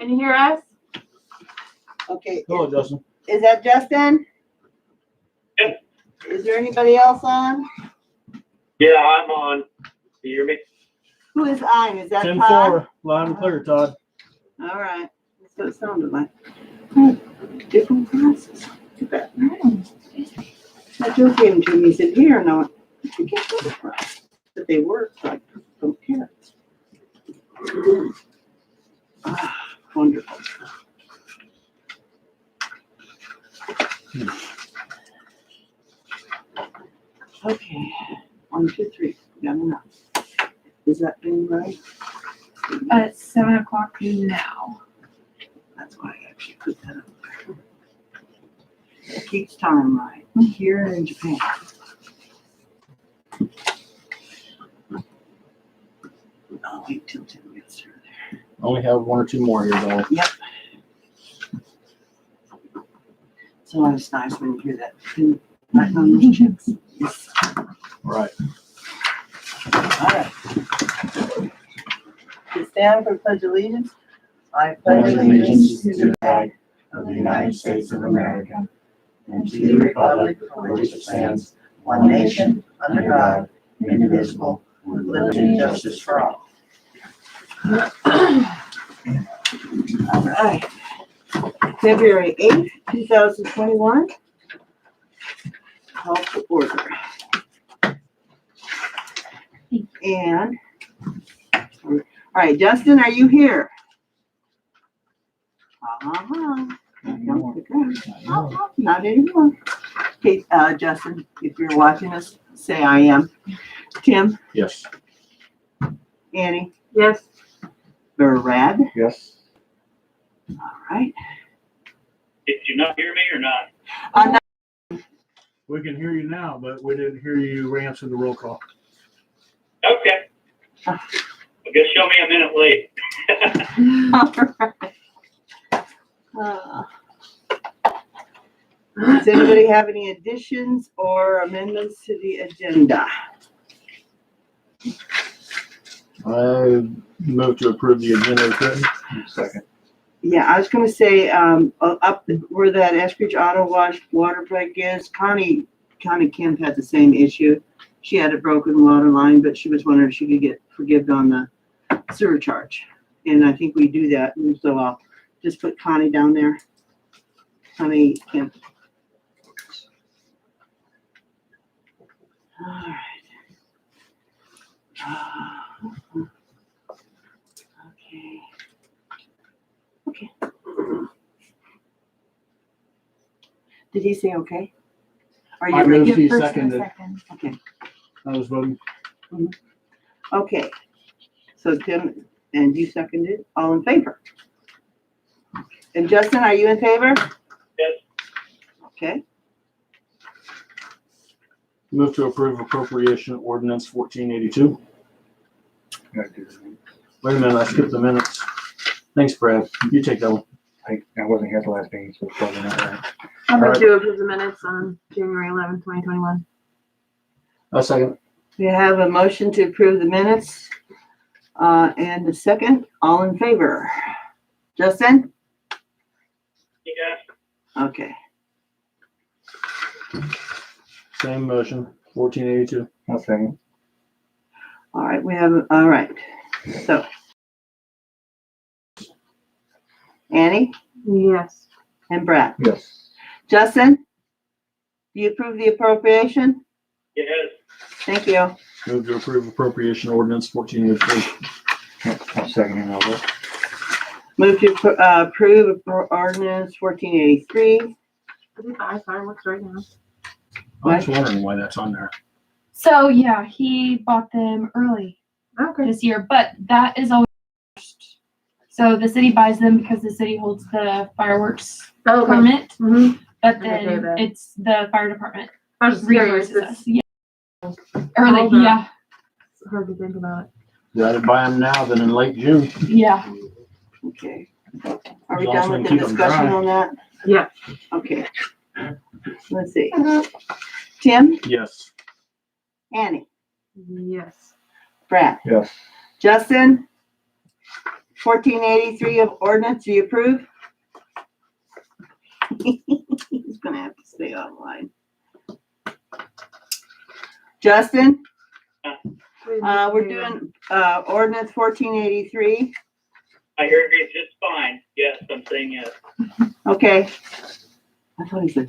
Can you hear us? Okay, Hello, Justin. is that Justin? Yep. Is there anybody else on? Yeah, I'm on. Can you hear me? Who is on? Is that 10-4, Todd? loud and clear, Todd. All right, that's what it sounded like. Different glasses. Too bad. I Joe gave them to me, he said, here, no, where'd you get those from? But they work, so I don't care. Ah, wonderful. Okay, 1, 2, 3, got enough. Is that thing right? It's 7 o'clock now. That's why I actually put that up there. It keeps time right, here and in Japan. I'll wait till Tim gets through there. Only have 1 or 2 more here, though. Yep. It's always nice when you hear that pin right on those chicks. Yes. Right. All right. To stand for pledge allegiance. I pledge allegiance to the flag of the United States of America and to the republic for which it stands, one nation, under God, indivisible, with liberty and justice for all. All right. February 8th, 2021. Call to order. And, all right, Justin, are you here? Not anymore. Okay, Justin, if you're watching us, say I am. Tim, Yes. Annie, Yes. Brad. Yes. All right. Did you not hear me or not? We can hear you now, but we didn't hear you answer the roll call. Okay. I guess show me a minute late. All right. Does anybody have any additions or amendments to the agenda? I move to approve the agenda as written. Second. Yeah, I was gonna say, up where that Eskridge Auto Wash water break is, Connie Kemp had the same issue. She had a broken water line, but she was wondering if she could get forgiven on the sewer charge. And I think we do that, and so I'll just put Connie down there. Connie Kemp. All right. Okay. Okay. Did he say okay? Are I you moved. ready? He First and a seconded. second. Okay. I was voting. Okay. So Tim, and you seconded, all in favor? And Justin, are you in favor? Yes. Okay. Move to approve appropriation ordinance 1482. Wait a minute, I skipped the minutes. Thanks, Brad. You take that one. I wasn't here at the last meeting, so it's probably not right. I'm All going right. to approve the minutes on January 11th, 2021. A second. We have a motion to approve the minutes, and a second, all in favor? Justin? Yes. Okay. Same motion, 1482. I'll second. All right, we have, all right. So. Annie Yes. and Brad. Yes. Justin? Do you approve the appropriation? Yes. Thank you. Move to approve appropriation ordinance 1483. I'll second it over. Move to approve ordinance 1483. I think I fireworks right now. I was wondering why that's on there. So yeah, he bought them early Okay. this year, but that is always first. So the city buys them because the city holds the fireworks Okay. permit, Mm-hmm. but Okay, then then. it's the fire department I was just curious. reimburses It's us. Yeah. Early, Hold on. yeah, hard to think about it. Rather buy them now than in late June. yeah. Okay. Are we As long as done we with the keep 'em discussion dry. on that? Yeah. Okay. Let's see. Tim, Yes. Annie, Yes. Brad, Yes. Justin, 1483 of ordinance, do you approve? He's gonna have to stay online. Justin, we're doing, ordinance 1483. I heard you just fine. Yes, I'm saying yes. Okay. I thought he said,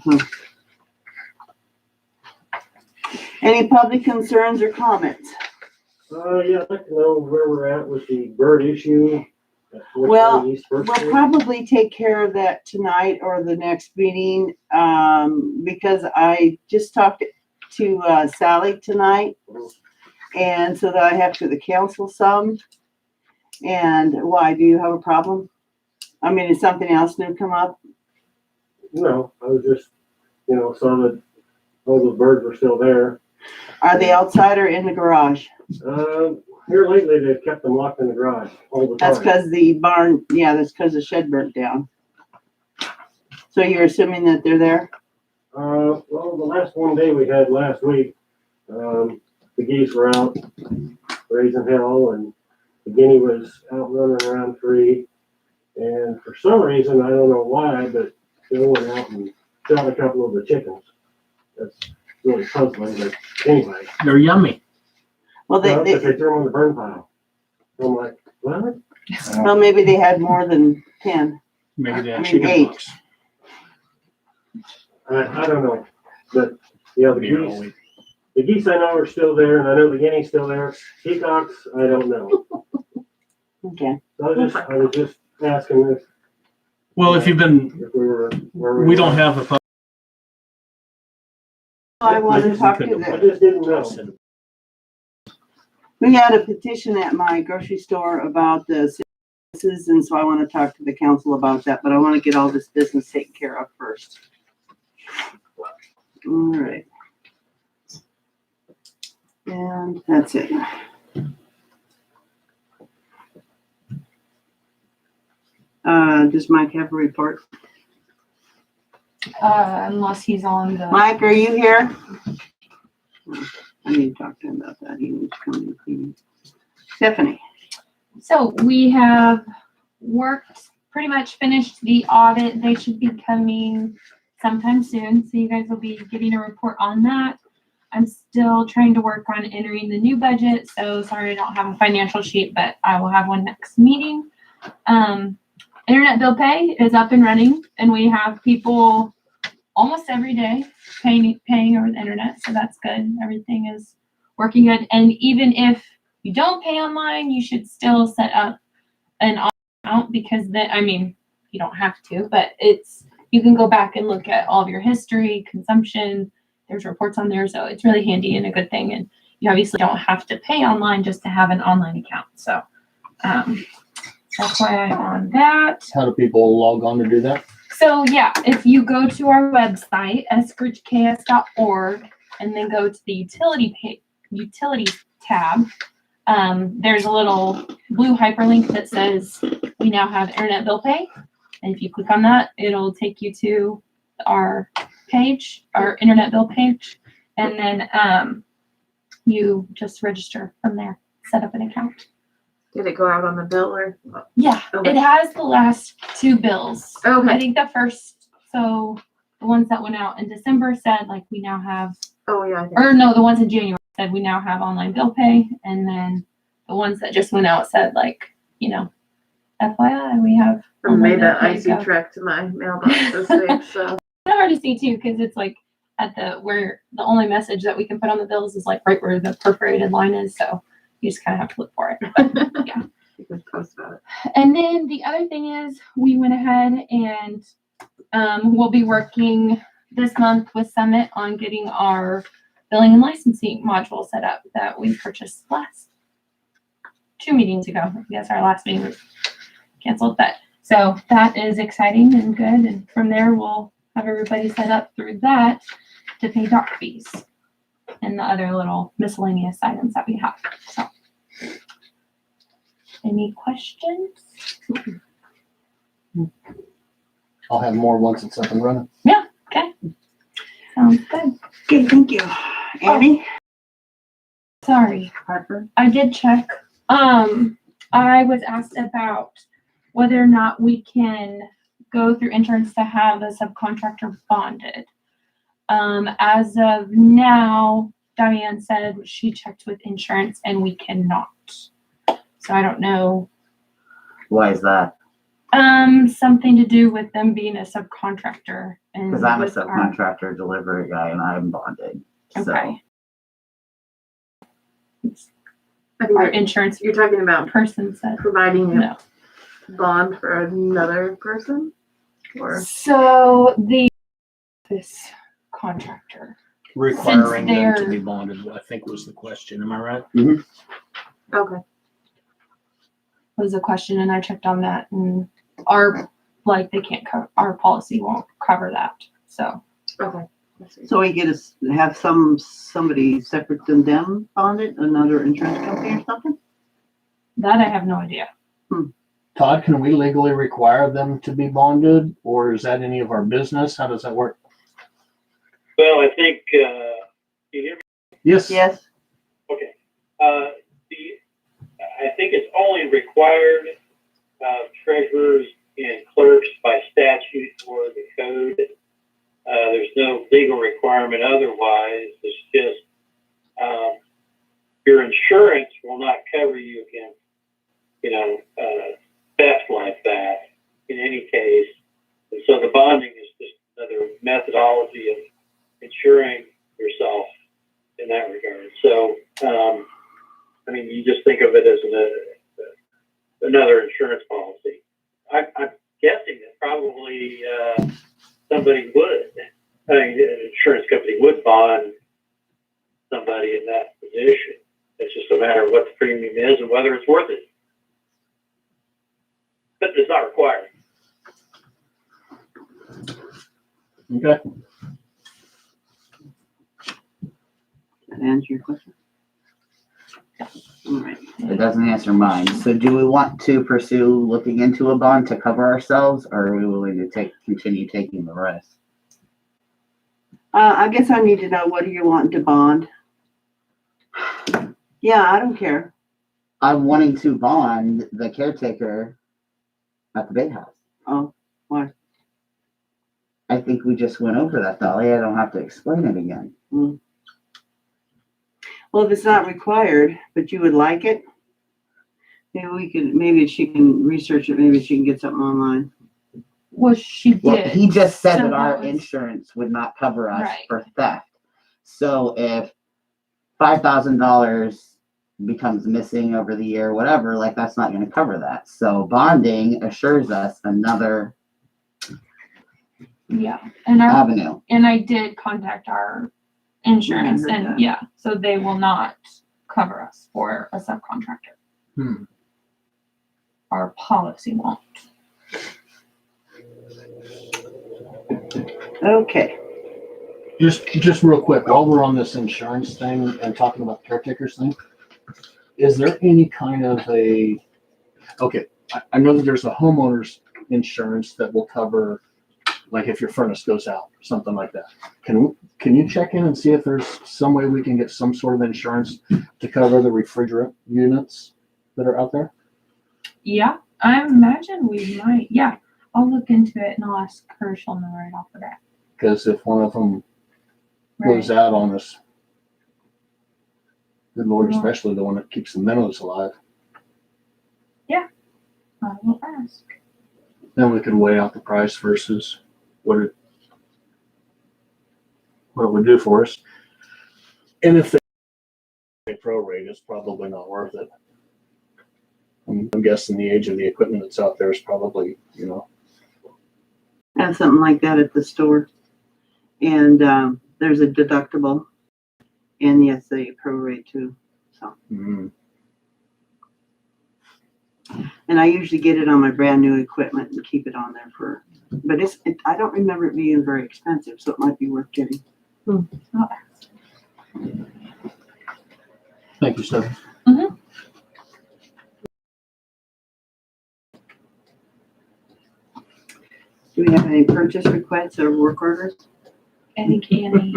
Any public concerns or comments? Yeah, I'd like to know where we're at with the bird issue. at Well, 420 East First We'll Street. probably take care of that tonight or the next meeting, because I just talked to Sally tonight. And so that I have to the council some. And why, do you have a problem? I mean, is something else new come up? No, I was just, saw that all the birds were still there. Are they outside or in the garage? Here lately, they've kept them locked in the garage all the That's time. because the barn, yeah, that's because the shed burnt down. So you're assuming that they're there? Well, the last one day we had last week, the geese were out raising hell, and the guinea was out running around free. And for some reason, I don't know why, but Bill went out and shot a couple of the chickens. That's really puzzling, but anyway. They're yummy. Well, Well, they, but they threw them in the burn pile. I'm like, what? well, maybe they had more than 10. Maybe they I have mean, chicken 8. pox. I don't know, but yeah, You know, the geese I know are still there, and I know the guinea's still there. Peacocks, I don't know. Okay. So I was just asking Well, if you've been, if we were where we don't were. have a pub. I want to just talk to couldn't I them. just didn't know. We had a petition at my grocery store about the services, and so I want to talk to the council about that, but I want to get all this business taken care of first. All right. And that's it. Does Mike have a report? Unless he's on the. Mike, are you here? I need to talk to him about that. He needs to come in. Stephanie. So we have worked, pretty much finished the audit. They should be coming sometime soon. So you guys will be getting a report on that. I'm still trying to work on entering the new budget. So sorry, I don't have a financial sheet, but I will have one next meeting. Internet bill pay is up and running, and we have people almost every day paying over the internet. So that's good. Everything is working good. And even if you don't pay online, you should still set up an account, because then, I mean, you don't have to, but you can go back and look at all of your history, consumption. There's reports on there. So it's really handy and a good thing. And you obviously don't have to pay online just to have an online account. So, that's why I'm on that. How do people log on to do that? So yeah, if you go to our website, eskridgeks.org, and then go to the utilities tab, there's a little blue hyperlink that says we now have internet bill pay. And if you click on that, it'll take you to our page, our internet bill page. And then you just register from there, set up an account. Did it go out on the bill or? Yeah, Okay. it has the last 2 bills. I Okay. think the ones that went out in December said like we now have, Oh, yeah. I think- or no, the ones in January said we now have online bill pay. And then the ones that just went out said like, FYI, we have. I online made bill that pay. icy So- trek to my mailbox this week, so. It's hard to see too, because it's like where the only message that we can put on the bills is like right where the perforated line is. So you just kind of have to look for it. But, yeah. You can post about it. And then the other thing is we went ahead and we'll be working this month with Summit on getting our billing and licensing module set up that we purchased last 2 meetings ago. I guess our last meeting was canceled, but so that is exciting and good. And from there, we'll have everybody set up through that to pay doc fees and the other little miscellaneous items that we have. So, any questions? I'll have more once it's up and running. Sounds good. Okay, thank you. Annie? Sorry, Harper? I did check. I was asked about whether or not we can go through insurance to have a subcontractor bonded. As of now, Diane said she checked with insurance and we cannot. So I don't know, Why is that? something to do with them being a subcontractor and. Because I'm a with our- subcontractor delivery guy and I'm bonded. So Okay. I think Our that insurance you're talking about person said providing no. a bond for another person? Or, So this contractor, Requiring them to they're- be bonded, I think was the question. Am I right? okay, was a question and I checked on that and they can't cover, our policy won't cover that. So okay. I see. So we get to have somebody separate than them bonded, another insurance company or something? that I have no idea. Todd, can we legally require them to be bonded, or is that any of our business? How does that work? Well, I think, you hear me? Yes. Yes, Okay. I think it's only required of treasurers and clerks by statute or the code. There's no legal requirement otherwise. It's just, your insurance will not cover you against, theft like that in any case. And so the bonding is just another methodology of insuring yourself in that regard. So, you just think of it as another insurance policy. I'm guessing that probably somebody would, an insurance company would bond somebody in that position. It's just a matter of what the premium is and whether it's worth it. But it's not required. Okay. that answer your question? All right. it doesn't answer mine. So do we want to pursue looking into a bond to cover ourselves, or are we willing to continue taking the risk? I guess I need to know, what do you want to bond? Yeah, I don't care. I'm wanting to bond the caretaker at the Bay House. Oh, why? I think we just went over that, Dolly. I don't have to explain it again. Well, if it's not required, but you would like it, maybe she can research it, maybe she can get something online. Well, she did. Well, he just said So that our was- insurance would not cover us Right. for theft. So if $5,000 becomes missing over the year, whatever, like that's not going to cover that. So bonding assures us another Yeah, and avenue. I did contact our insurance Yeah, I heard and that. yeah, so they will not cover us for a subcontractor. Our policy won't. Okay. Just real quick, while we're on this insurance thing and talking about caretakers thing, is there any kind of I know that there's a homeowner's insurance that will cover, like if your furnace goes out, something like that. Can you check in and see if there's some way we can get some sort of insurance to cover the refrigerant units that are out there? Yeah, I imagine we might. Yeah, I'll look into it and I'll ask her. She'll know right off the bat. Because if one of them Right. goes out on us, good Lord, Yeah. especially the one that keeps the minnows alive, I will ask. then we could weigh out the price versus what it would do for us. And if the prorate is probably not worth it. I'm guessing the age of the equipment that's out there is probably, Have something like that at the store. And there's a deductible. And yes, they prorate too. And I usually get it on my brand new equipment and keep it on there but I don't remember it being very expensive, so it might be worth getting. I'll ask. Thank you, Steph. Do we have any purchase requests or work orders? I think Annie.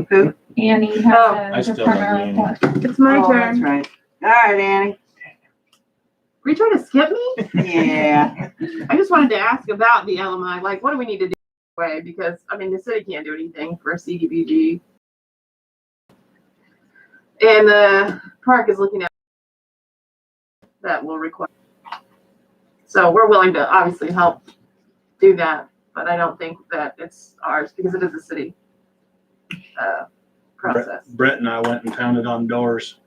Who? Annie Oh. has I a still department like Annie. report. It's my Oh, that's turn. right. All right, Annie. Were you trying to skip me? Yeah. I just wanted to ask about the LMI. Like, what do we need to do anyway? Because I mean, the city can't do anything for CDBG, and the park is looking at that will require. So we're willing to obviously help do that, but I don't think that it's ours because it is a city process. Brett and I went and pounded on doors.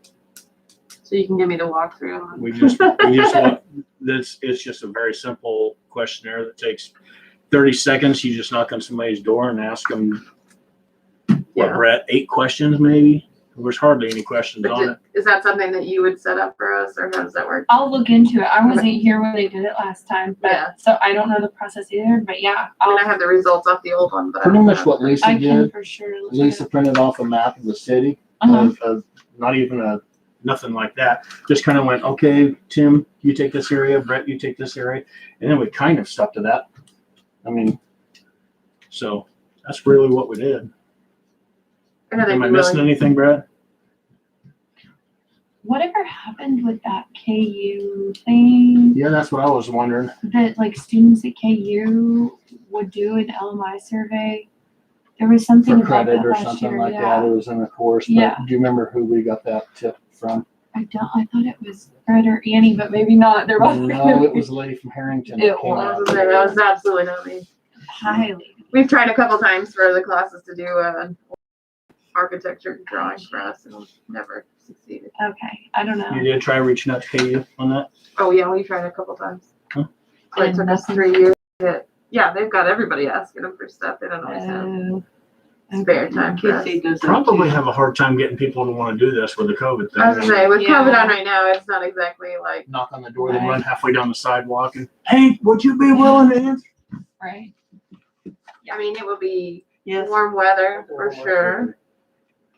So you can give me the walkthrough. We just want this. It's just a very simple questionnaire that takes 30 seconds. You just knock on somebody's door and ask them, what, Yeah. Brett, 8 questions maybe? There's hardly any questions But on it. is that something that you would set up for us, or how does that work? I'll look into it. I wasn't here when they did it last time, but Yeah. so I don't know the process either. But yeah, I mean, I I'll, have the results off the old one, but I Pretty don't much have what the- Lisa I can did. for sure. look Lisa at it. printed off a map of the city, Uh-huh. of not even nothing like that. Just kind of went, okay, Tim, you take this area, Brett, you take this area. And then we kind of stuck to that. I mean, So that's really what we did. And are they Am I missing willing- anything, Brett? Whatever happened with that KU thing yeah, that's what I was wondering. that like students at KU would do an LMI survey? There was something For about credit that or last something year. like Yeah. that. It was in the course. But Yeah. do you remember who we got that tip from? I thought it was Fred or Annie, but maybe not. They're both No, it was a lady from Harrington. that It came I out. was gonna say, that was absolutely not me. highly. We've tried a couple times for the classes to do an architecture drawing for us, and we've never succeeded. Okay, I don't know. You did try reaching out to KU on that? Oh yeah, we tried a couple times. Huh. So it And took us nothing. 3 years. Yeah, they've got everybody asking them for stuff. They don't always have spare time for us. Casey does that Probably too. have a hard time getting people to want to do this with the COVID thing. I was gonna say, with Yeah. COVID on right now, it's not exactly like, Knock on the door. They They run halfway down the sidewalk and, hey, would you be willing to answer? Right. I mean, it will be Yes. warm weather for sure.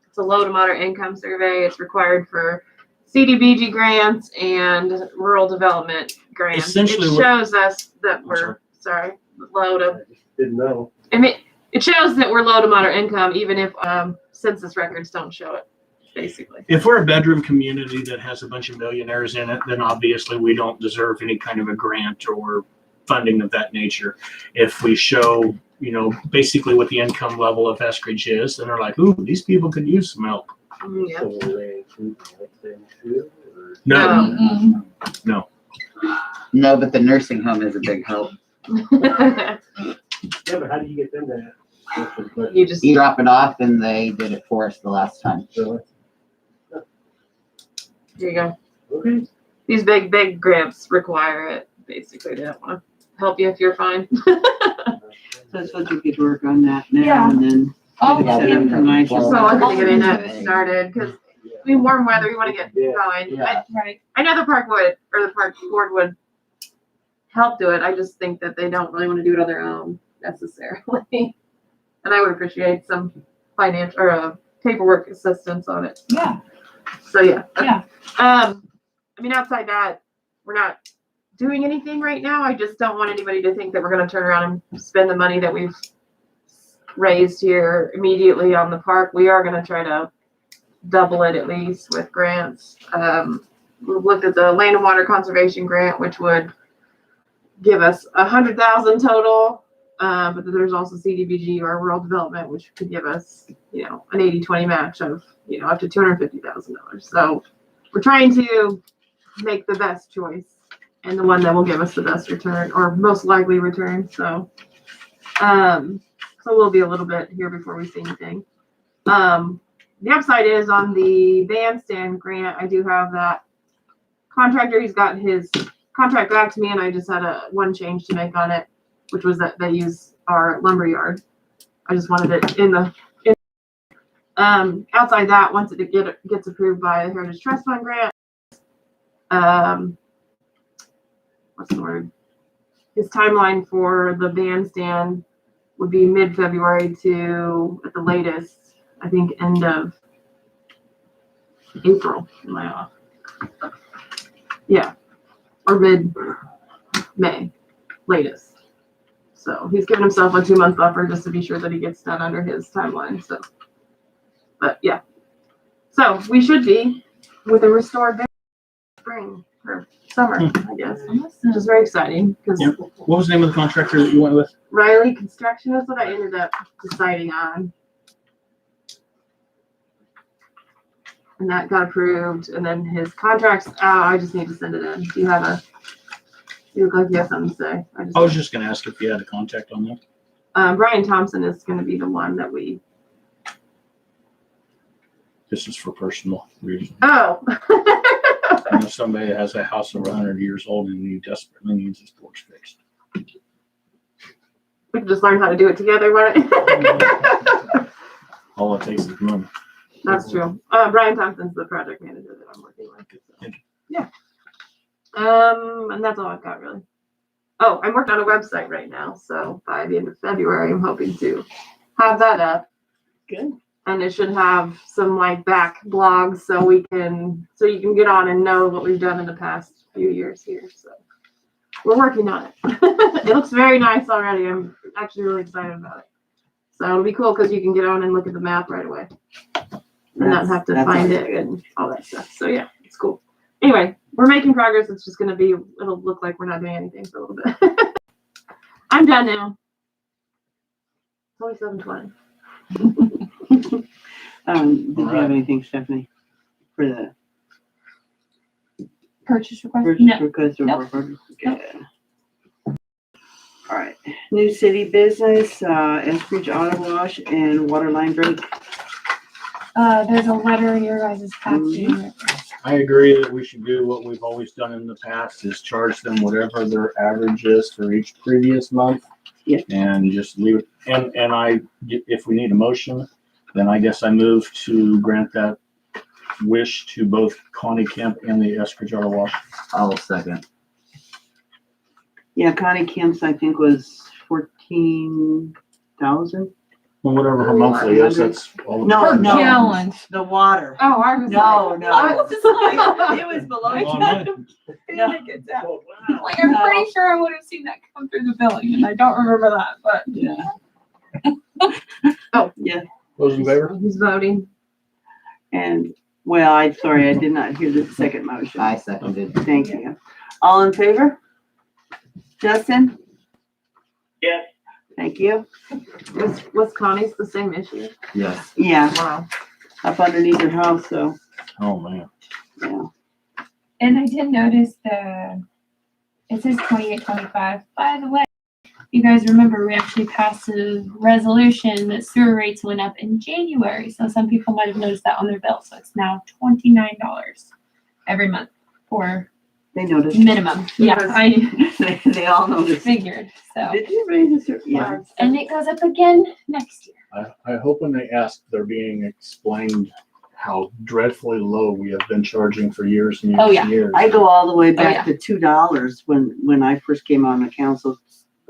It's a low to moderate income survey. It's required for CDBG grants and rural development grants. Essentially It what- shows us that I'm we're, sorry, low to, I just didn't know. I mean, it shows that we're low to moderate income, even if census records don't show it, basically. If we're a bedroom community that has a bunch of millionaires in it, then obviously we don't deserve any kind of a grant or funding of that nature. If we show, basically what the income level of Eskridge is, then they're like, ooh, these people could use some help. Yeah. So will they include that thing too, or? No, Mm-mm. No, but the nursing home is a big help. Yeah, but how do you get them to? That's the question. You just, You drop it off and they did it for us the last time. Really? here you go. Okay. These big grants require it, basically. They don't want to help you if you're fine. So I suppose we could work on that now Yeah. and then. Oh, Set up yeah. for my- So I'm I'll gonna getting look that into it. started, because I mean, warm weather, we want to get Yeah. going. Yeah. Right. I know the park would, or the park board would help do it. I just think that they don't really want to do it on their own necessarily. And I would appreciate some financial or paperwork assistance on it. Yeah. So yeah. Yeah. I mean, outside that, we're not doing anything right now. I just don't want anybody to think that we're going to turn around and spend the money that we've raised here immediately on the park. We are going to try to double it at least with grants. We've looked at the land and water conservation grant, which would give us 100,000 total. But there's also CDBG or rural development, which could give us, an 80-20 match of, up to $250,000. So we're trying to make the best choice and the one that will give us the best return or most likely return. So we'll be a little bit here before we see anything. The upside is on the bandstand grant, I do have that contractor. He's got his contract back to me, and I just had one change to make on it, which was that they use our lumber yard. I just wanted it outside that, once it gets approved by the Heritage Trust Fund grant, what's the word? His timeline for the bandstand would be mid-February to, at the latest, I think, end of April. Am I off? Yeah, or mid-May, latest. So he's given himself a 2-month buffer just to be sure that he gets done under his timeline. So, but yeah, so we should be with a restored spring or summer, I guess, which Awesome. is very exciting because Yep. What was the name of the contractor that you went with? Riley Construction is what I ended up deciding on. And that got approved, and then his contract's out. I just need to send it in. Do you have a? You look like you have something to say. I was just gonna ask if you had a contact on that. Brian Thompson is going to be the one that we. This is for personal reasons. Oh. And if somebody has a house over 100 years old and he desperately needs his porch fixed. We can just learn how to do it together. Why don't- All it takes is money. That's true. Brian Thompson's the project manager that I'm working with. So. Yeah. And that's all I've got really. Oh, I'm working on a website right now. So by the end of February, I'm hoping to have that up. Good. And it should have some like back blogs so you can get on and know what we've done in the past few years here. So we're working on it. It looks very nice already. I'm actually really excited about it. So it'll be cool because you can get on and look at the map right away. And not have to That's find awesome. it and all that stuff. So yeah, it's cool. Anyway, we're making progress. It's just gonna be, it'll look like we're not doing anything for a little bit. I'm done now. It's only 7:20. Did you All right. have anything, Stephanie, for the Purchase request? purchase No. request or Nope. purchase? Okay. All right, new city business, Eskridge Auto Wash and water line break. There's a letter in your guys' package. I agree that we should do what we've always done in the past, is charge them whatever their average is for each previous month. Yeah. And just leave it, and if we need a motion, then I guess I move to grant that wish to both Connie Kemp and the Eskridge Auto Wash. I'll second. Yeah, Connie Kemp's, I think, was 14,000. Well, whatever her monthly is, that's all. No, Per no. gallon. The water. Oh, I was No, like, no. I was just like, It was below. Well, mine- No. Like, I'm pretty sure I would have seen that come through the billing, and I don't remember that, but. Yeah. Yeah, Those in favor? Who's voting? and, well, sorry, I did not hear the second motion. I seconded. Thank you. All in favor? Justin? Yes. Thank you. Was Connie's the same issue? Yes. Yeah, Wow. up underneath your house, so, Oh, man. yeah. And I did notice it says 2825. By the way, you guys remember we actually passed a resolution that sewer rates went up in January. So some people might have noticed that on their bill. So it's now $29 every month for They noticed. minimum. Yeah, I They all noticed. figured. So, Did you raise the sewer? Yeah. and it goes up again next year. I hope when they ask, they're being explained how dreadfully low we have been charging for years and years Oh, yeah. and years. I go all the way yeah. back to $2 when I first came on the council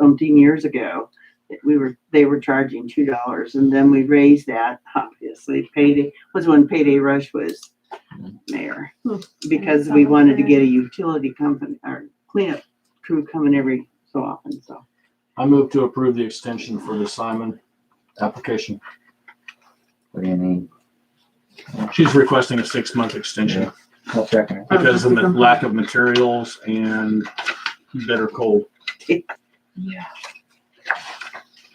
umpteen years ago. They were charging $2, and then we raised that, obviously. Payday was when Payday Rush was mayor, because we wanted to get a utility company or cleanup crew coming every so often, so. I move to approve the extension for the Simon application. What do you mean? She's requesting a 6-month extension I'll second it. because of the lack of materials and bitter cold. Yeah.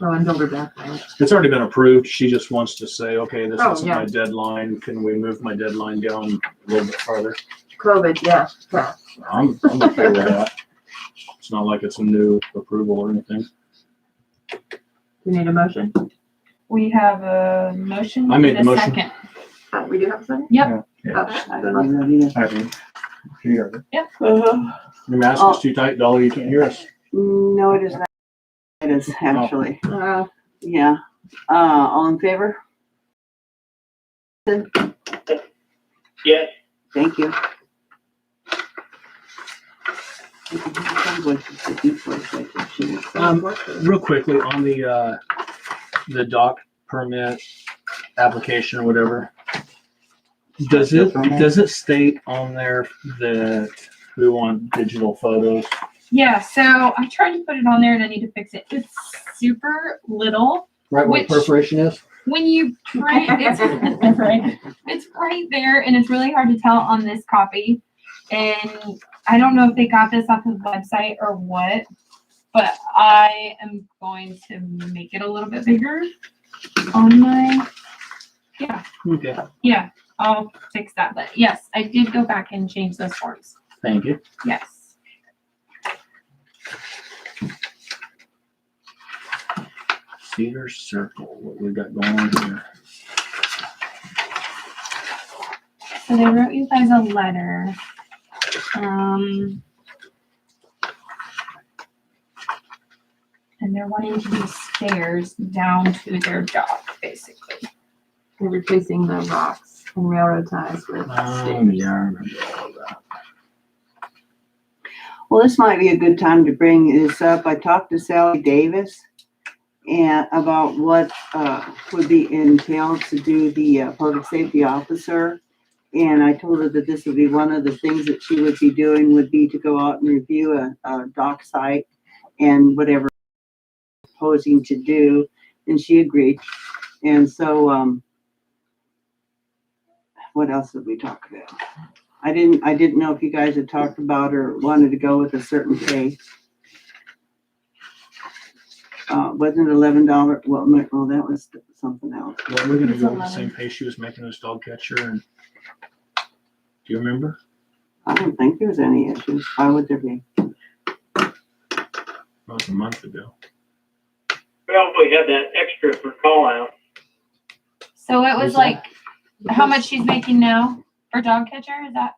Oh, and build her back. Right? It's already been approved. She just wants to say, okay, this Oh, isn't yeah. my deadline. Can we move my deadline down a little bit farther? COVID, yeah. Yeah. I'm okay with that. It's not like it's a new approval or anything. You need a motion? We have a motion. I made the and a motion. second. We do have a second? Yep. Oh, I don't know that either. I mean, here. Uh-huh. Your mask is too tight, Dolly. You can't hear us. No, it is not. It is actually, yeah. All in favor? Yes. Thank you. Real quickly on the dock permit application or whatever. Does it state on there that we want digital photos? Yeah, so I tried to put it on there and I need to fix it. It's super little. Right where Which- the perforation is? When you print, it's right there and it's really hard to tell on this copy. And I don't know if they got this off his website or what, but I am going to make it a little bit bigger on my, Okay, yeah, I'll fix that. But yes, I did go back and change those forms. thank you. Yes. Cedar Circle, what we got going on here? So they wrote you guys a letter. And they're wanting to do stairs down to their dock, basically. They're replacing the rocks and railroad ties with stairs. Yeah, I remember all that. Well, this might be a good time to bring this up. I talked to Sally Davis and about what would be entailed to do the public safety officer. And I told her that this would be one of the things that she would be doing would be to go out and review a dock site and whatever proposing to do. And she agreed. And so, what else did we talk about? I didn't know if you guys had talked about or wanted to go with a certain pay. Wasn't it $11? Well, that was something else. Well, we're gonna It's go with the 11. same pay she was making us dog catcher and, do you remember? I don't think there's any issues. Why would there be? That was a month ago. Well, we had that extra for call out. So it was Was like, how much she's making now for dog catcher? Is that?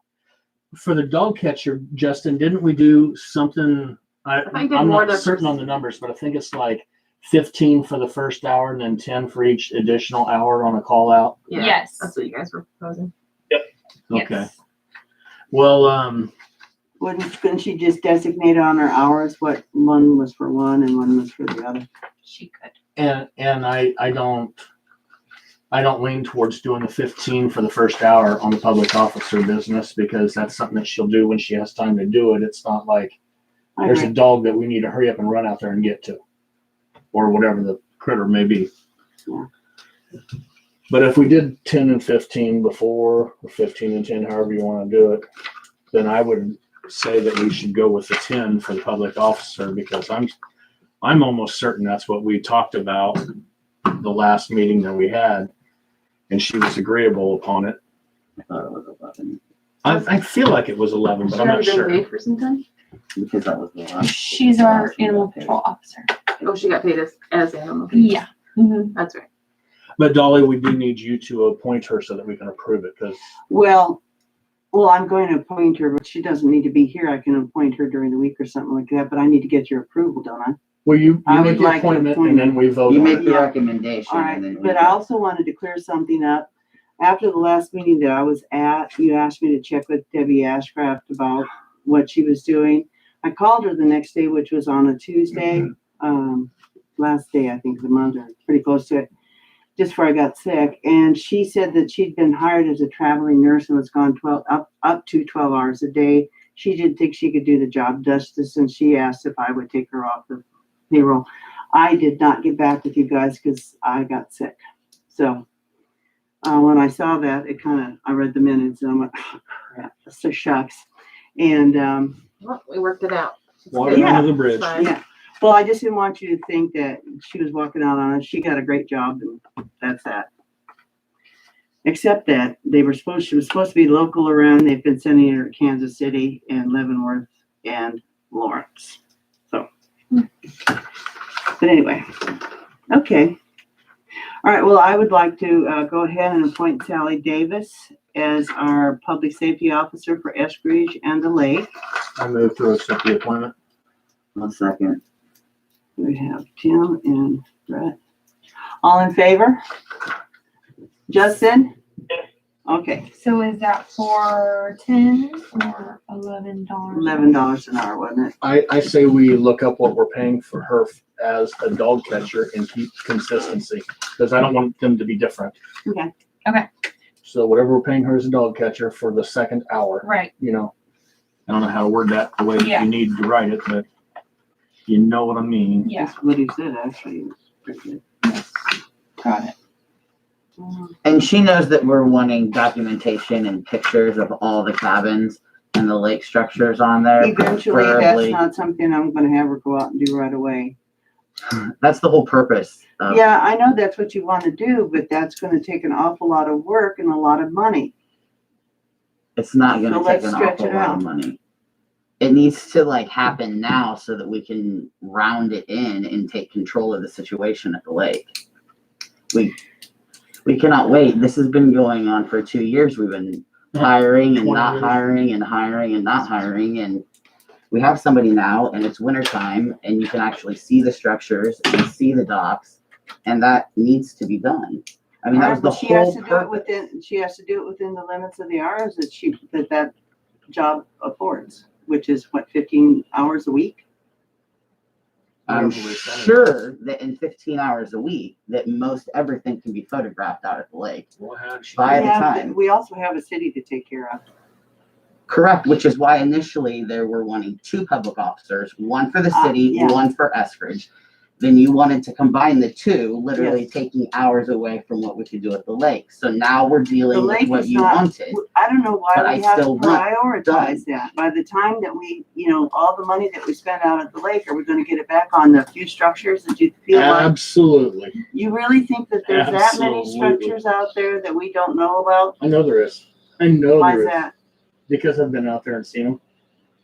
For the dog catcher, Justin, didn't we do something? I did I'm more not than- certain on the numbers, but I think it's like 15 for the first hour and then 10 for each additional hour on a call out. Yeah, Yes. that's what you guys were proposing. Okay. Yes. Well, Couldn't she just designate on her hours what one was for one and one was for the other? She could. and I don't lean towards doing the 15 for the first hour on the public officer business because that's something that she'll do when she has time to do it. It's not like I there's a agree. dog that we need to hurry up and run out there and get to, or whatever the critter may be. Yeah. But if we did 10 and 15 before, or 15 and 10, however you want to do it, then I would say that we should go with the 10 for the public officer because I'm almost certain that's what we talked about the last meeting that we had, and she was agreeable upon it. I thought it was 11, I feel like it was 11, but She I'm not already been sure. paid for some time? because that was the last. She's our animal patrol officer. Oh, she got paid as animal. Yeah. Mhm. That's right. But Dolly, we do need you to appoint her so that we can approve it because Well, I'm going to appoint her, but she doesn't need to be here. I can appoint her during the week or something like that, but I need to get your approval, don't I? well, you I make would the like to appointment appoint and then we vote You on make it. the recommendation All and right, then. we but I also wanted to clear something up. After the last meeting that I was at, you asked me to check with Debbie Ashcraft about what she was doing. I called her the next day, which was on a Tuesday, last day, I think, of the month, or pretty close to it, just before I got sick. And she said that she'd been hired as a traveling nurse and was gone up to 12 hours a day. She didn't think she could do the job justice, and she asked if I would take her off the payroll. I did not get back with you guys because I got sick. So when I saw that, I read the minutes and I went, oh, crap, so shucks. And Well, we worked it out. It's Water good. under the bridge. Fine. yeah, well, I just didn't want you to think that she was walking out on us. She got a great job, and that's that. Except that she was supposed to be local around. They've been sending her to Kansas City and Leavenworth and Lawrence. So, but anyway, okay. All right. Well, I would like to go ahead and appoint Sally Davis as our public safety officer for Eskridge and the lake. I move to accept the appointment. 1 second. We have Tim and Brett. All in favor? Justin? Yes. Okay, So is that for 10 or $11? $11 an hour, wasn't it? I say we look up what we're paying for her as a dog catcher and keep consistency because I don't want them to be different. Okay. Okay. So whatever we're paying her as a dog catcher for the second hour, Right. you know, I don't know how to word that the way that Yeah. you need to write it, but you know what I mean. Yeah. That's what he said, actually. It was pretty good. Yes. Got it. And she knows that we're wanting documentation and pictures of all the cabins and the lake structures on there. Eventually, that's preferably. not something I'm gonna have her go out and do right away. That's the whole purpose of Yeah, I know that's what you wanna do, but that's gonna take an awful lot of work and a lot of money. It's not gonna So take let's an stretch awful it lot out. of money. It needs to like happen now so that we can round it in and take control of the situation at the lake. We cannot wait. This has been going on for 2 years. We've been hiring and 20 not years. hiring and hiring and not hiring, and we have somebody now and it's winter time and you can actually see the structures and see the docks, and that needs to be done. I mean, that was the She has whole to do it purpose. within, she has to do it within the limits of the hours that job affords, which is what, 15 hours a week? I'm Whatever we said. sure that in 15 hours a week, that most everything can be photographed out at the lake. Well, how'd she- By the Yeah, time. we also have a city to take care of. Correct, which is why initially they were wanting 2 public officers, one for the city, yeah. one for Eskridge. Then you wanted to combine the 2, literally Yes. taking hours away from what we could do at the lake. So now we're The dealing with lake what is you not- wanted. I don't know why But I we have to still want prioritize that. By the time that we, all the money that we spend out at the lake, are we gonna get it back on the few structures that you feel like? Absolutely. You really think that there's that many Absolutely. structures out there that we don't know about? I know there is. I know Why is there is. that? Because I've been out there and seen them.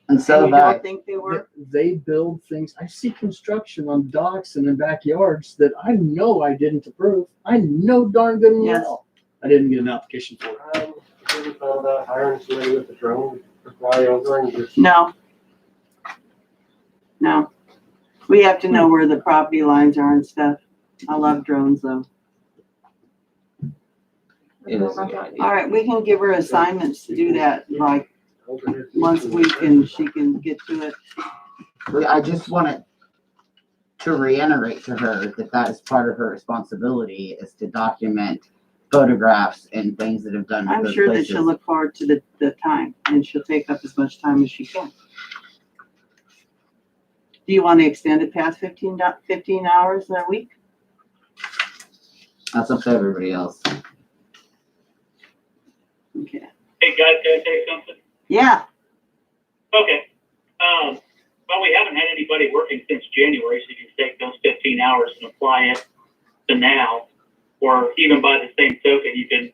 And so And you that don't think they were? They build things. I see construction on docks and in backyards that I know I didn't approve. I know darn good and Yes. well. I didn't get an application for it. Have you thought about hiring somebody with a drone to fly over and just? No. No. We have to know where the property lines are and stuff. I love drones though. It is. All right, we can give her assignments to do that, like once a week, and she can get to it. I just wanted to reiterate to her that that is part of her responsibility, is to document photographs and things that have done with I'm those sure that places. she'll look forward to the time, and she'll take up as much time as she can. Do you want to extend it past 15 hours a week? That's up to everybody else. Okay. Hey, guys, can I say something? Yeah, Okay. Well, we haven't had anybody working since January, so you can take those 15 hours and apply it to now. Or even by the same token, you can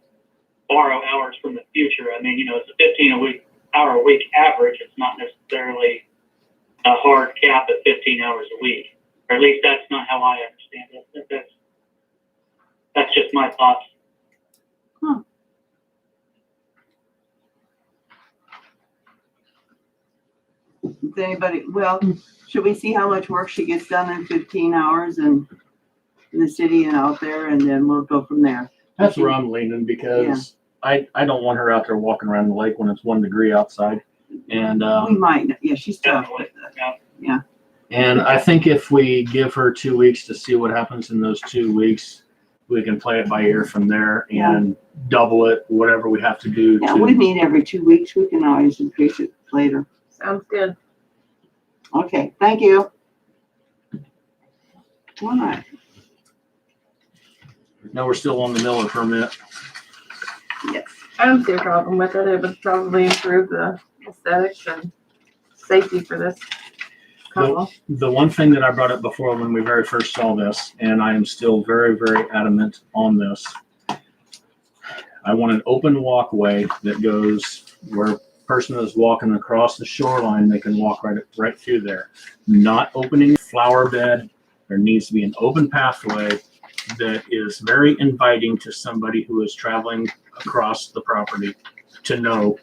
borrow hours from the future. I mean, it's a 15-hour a week average. It's not necessarily a hard cap at 15 hours a week. Or at least that's not how I understand it. That's just my thoughts. if anybody, well, should we see how much work she gets done in 15 hours and in the city and out there, and then we'll go from there. That's where I'm leaning because I don't want her out there walking around the lake when it's 1 degree outside. And, We might, yeah, she's tough. Definitely. but, Yeah. and I think if we give her 2 weeks to see what happens in those 2 weeks, we can play it by ear from there and double it, whatever we have to do. Yeah, to we meet every 2 weeks. We can always increase it later. Sounds good. Okay, thank you. All right. No, we're still on the Miller permit. Yes. I don't see a problem with it. It would probably improve the aesthetics and safety for this couple. The one thing that I brought up before when we very first saw this, and I am still very, very adamant on this, I want an open walkway that goes where a person is walking across the shoreline, they can walk right through there. Not opening flower bed. There needs to be an open pathway that is very inviting to somebody who is traveling across the property to know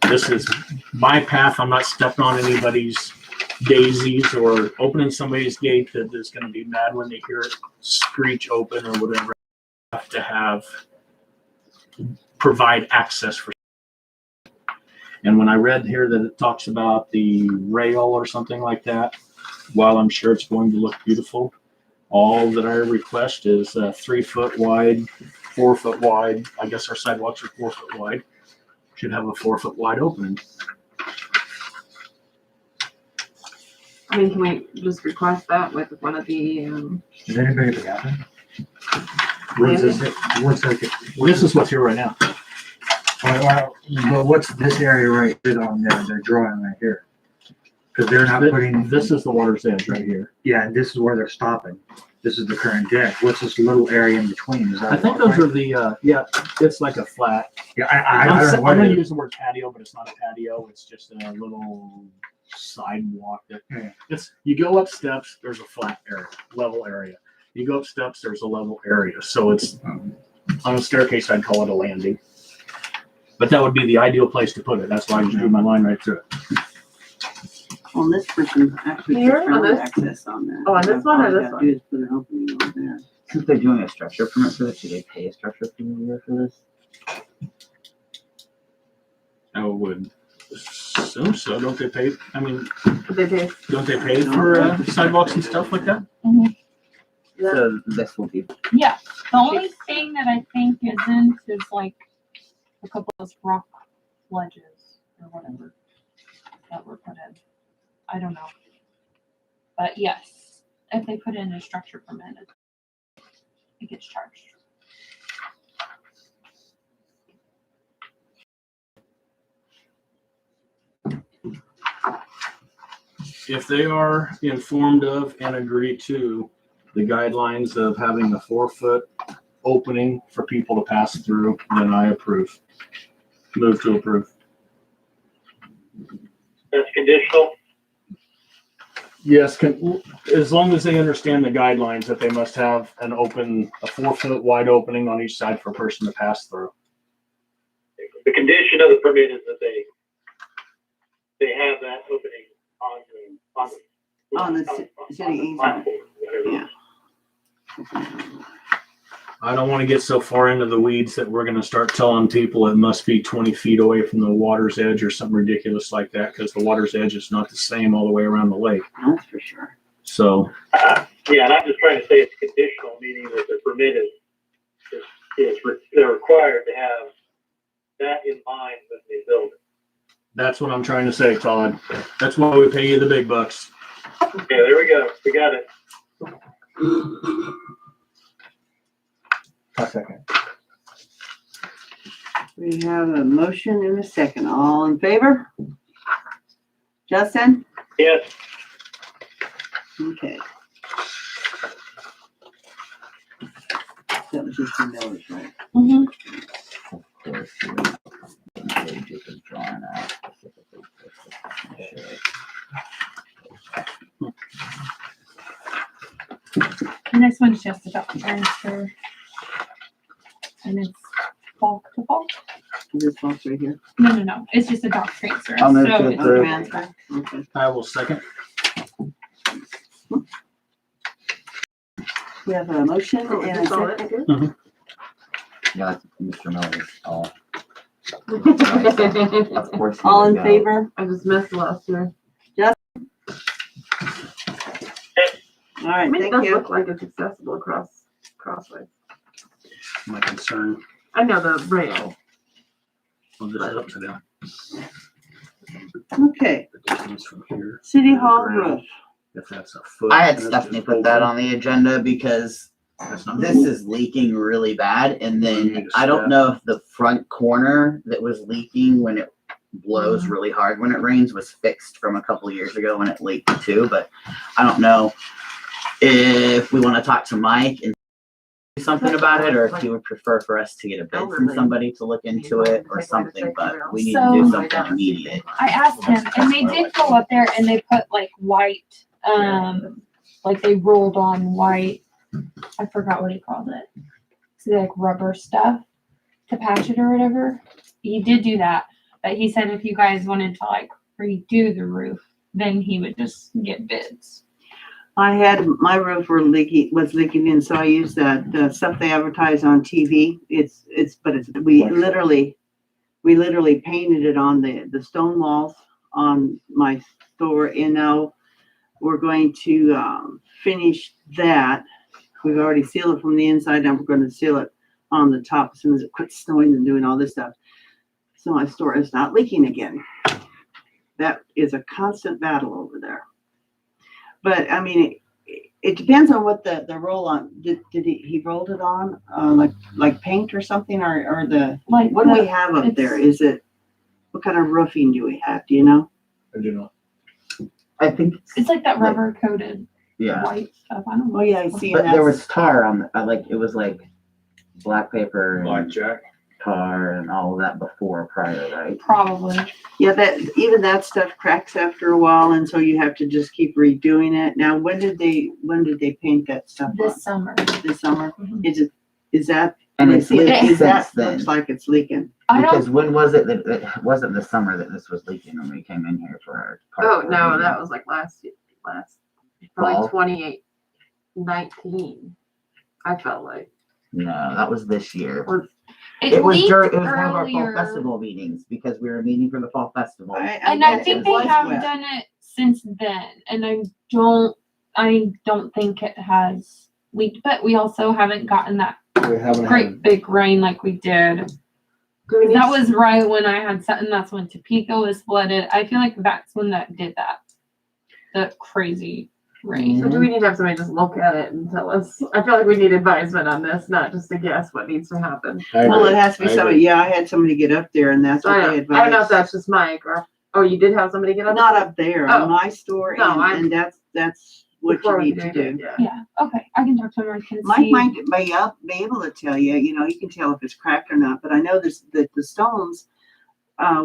this is my path. I'm not stepping on anybody's daisies or opening somebody's gate that is going to be mad when they hear it screech open or whatever. You have to provide access for. And when I read here that it talks about the rail or something like that, while I'm sure it's going to look beautiful, all that I request is 3 foot wide, 4 foot wide. I guess our sidewalks are 4 foot wide. Should have a 4 foot wide opening. I mean, can we just request that with one of the, Does anybody have that? Where's Where's this? This is what's here right now. But what's this area right here on their drawing right here? Because they're not putting, This is the water's edge right here. yeah, and this is where they're stopping. This is the current deck. What's this little area in between? Is that? I think those are the, it's like a flat. Yeah, I don't know I'm what gonna it is. use the word patio, but it's not a patio. It's just a little sidewalk that, Yeah. it's, you go up steps, there's a flat area, level area. You go up steps, there's a level area. So it's on a staircase, I'd call it a landing. But that would be the ideal place to put it. That's why I just drew my line right through it. Well, this person actually Here, took on ground this? access on that. Oh, on this one or All you this gotta one? do is put an opening on there. Since they're doing a structure permit for this, do they pay a structure permit a year for this? I would assume so. Don't they pay? I mean, They pay. don't they pay for sidewalks and stuff like that? Yeah. So this will be, Yeah, the only thing that I think isn't is like a couple of those rock ledges or whatever that were put in. I don't know. But yes, if they put in a structure permit, it gets charged. If they are informed of and agree to the guidelines of having a 4-foot opening for people to pass through, then I approve. Move to approve. That's conditional. Yes, as long as they understand the guidelines that they must have a 4-foot wide opening on each side for a person to pass through. The condition of the permit is that they have that opening On the city easement. Yeah. I don't want to get so far into the weeds that we're going to start telling people it must be 20 feet away from the water's edge or something ridiculous like that, because the water's edge is not the same all the way around the lake. That's for sure. So Yeah, and I'm just trying to say it's conditional, meaning that the permit they're required to have that in mind when they build it. That's what I'm trying to say, Todd. That's why we pay you the big bucks. Okay, there we go. We got it. A second. We have a motion and a second. All in favor? Justin? Yes. Okay. That was just the notice, right? Mm-hmm. of course, the pages are drawn out specifically for this. The next one's just a dock transfer. And it's bulk to bulk. This box right here. No. It's just a dock transfer. I'll move So to it's- approve. Transfer. Okay. I will second. We have a motion Oh, and a that's all second. it? Yeah, that's Mr. Miller's all. Of course. he All would in go. favor? I just missed last year. All right, I mean, it thank does you. look like it's accessible crossway. my concern, I know the rail. well, this is upside down. Okay, The distance from here, City Hall roof. if that's a foot. I had that's Stephanie just put that open, on the agenda because That's not. this is leaking really bad, and You then need a I don't step. know if the front corner that was leaking when it blows really hard when it rains was fixed from a couple years ago when it leaked too, but I don't know if we want to talk to Mike and do something about it, or if you would prefer for us to get a bid from somebody to look into it or something, but we need to do something immediate. I asked him, and they did go up there and they put like white, like they rolled on white, I forgot what he called it. So like rubber stuff to patch it or whatever. He did do that, but he said if you guys wanted to like redo the roof, then he would just get bids. I had, my roof was leaking in, so I used that stuff they advertise on TV. We literally painted it on the stone walls on my store, and now we're going to finish that. We've already sealed it from the inside, now we're going to seal it on the top as soon as it quits snowing and doing all this stuff. So my store is not leaking again. That is a constant battle over there. But I mean, it depends on what the roll on, did he rolled it on, like paint or something, or the, Like, what do we have up there? Is it, what kind of roofing do we have? Do you know? I do not. I think, it's like that rubber coated yeah, white stuff. I don't know. Oh, yeah, I see. but and there that's- was tar on, like, it was like black paper and Blackjack. tar and all of that before prior, right? Probably. Yeah, even that stuff cracks after a while, and so you have to just keep redoing it. Now, when did they paint that stuff on? This summer. This summer? Mhm. Is that, And is it's leaked that, since then. looks like it's leaking. I Because don't, when was it that, it wasn't the summer that this was leaking when we came in here for our. Oh, park no, board that meeting? was like probably Fall? 2019. I felt like. No, that was this year. it It was leaked during, it was one of our fall earlier. festival meetings because we were meeting for the fall festival. And I bet think it they was have wet. done it since then, and I don't think it has leaked, but we also haven't gotten that We haven't great had, big rain like we did. Do we need That was right when I had set, and that's when Topeka was flooded. I feel like that's when that did that. The crazy rain. So do we need to have somebody just look at it and tell us? I feel like we need advisement on this, not just to guess what needs to happen. I Well, agree. it has to be I agree. somebody, yeah, I had somebody get up there and that's So I what they don't advised. know if that's just Mike or, oh, you did have somebody get up? Not up there, Oh. on my store, No, and that's what Before you we need to do. Yeah. Yeah, okay, I can talk to him. I can Mike see. might be able to tell you, you can tell if it's cracked or not, but I know that the stones,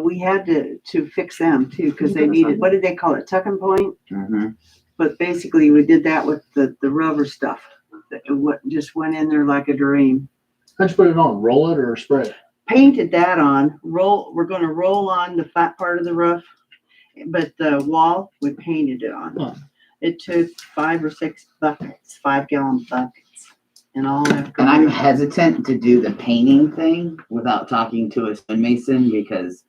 we had to fix them too, because they needed, what did they call it, tuck and point? Mhm. But basically, we did that with the rubber stuff. Just went in there like a dream. How'd you put it on? Roll it or spray it? Painted that on, we're gonna roll on the flat part of the roof, but the wall, we painted it Huh. on. It took 5 or 6 buckets, 5-gallon buckets, and all that. And I'm hesitant to do the painting thing without talking to a stonemason because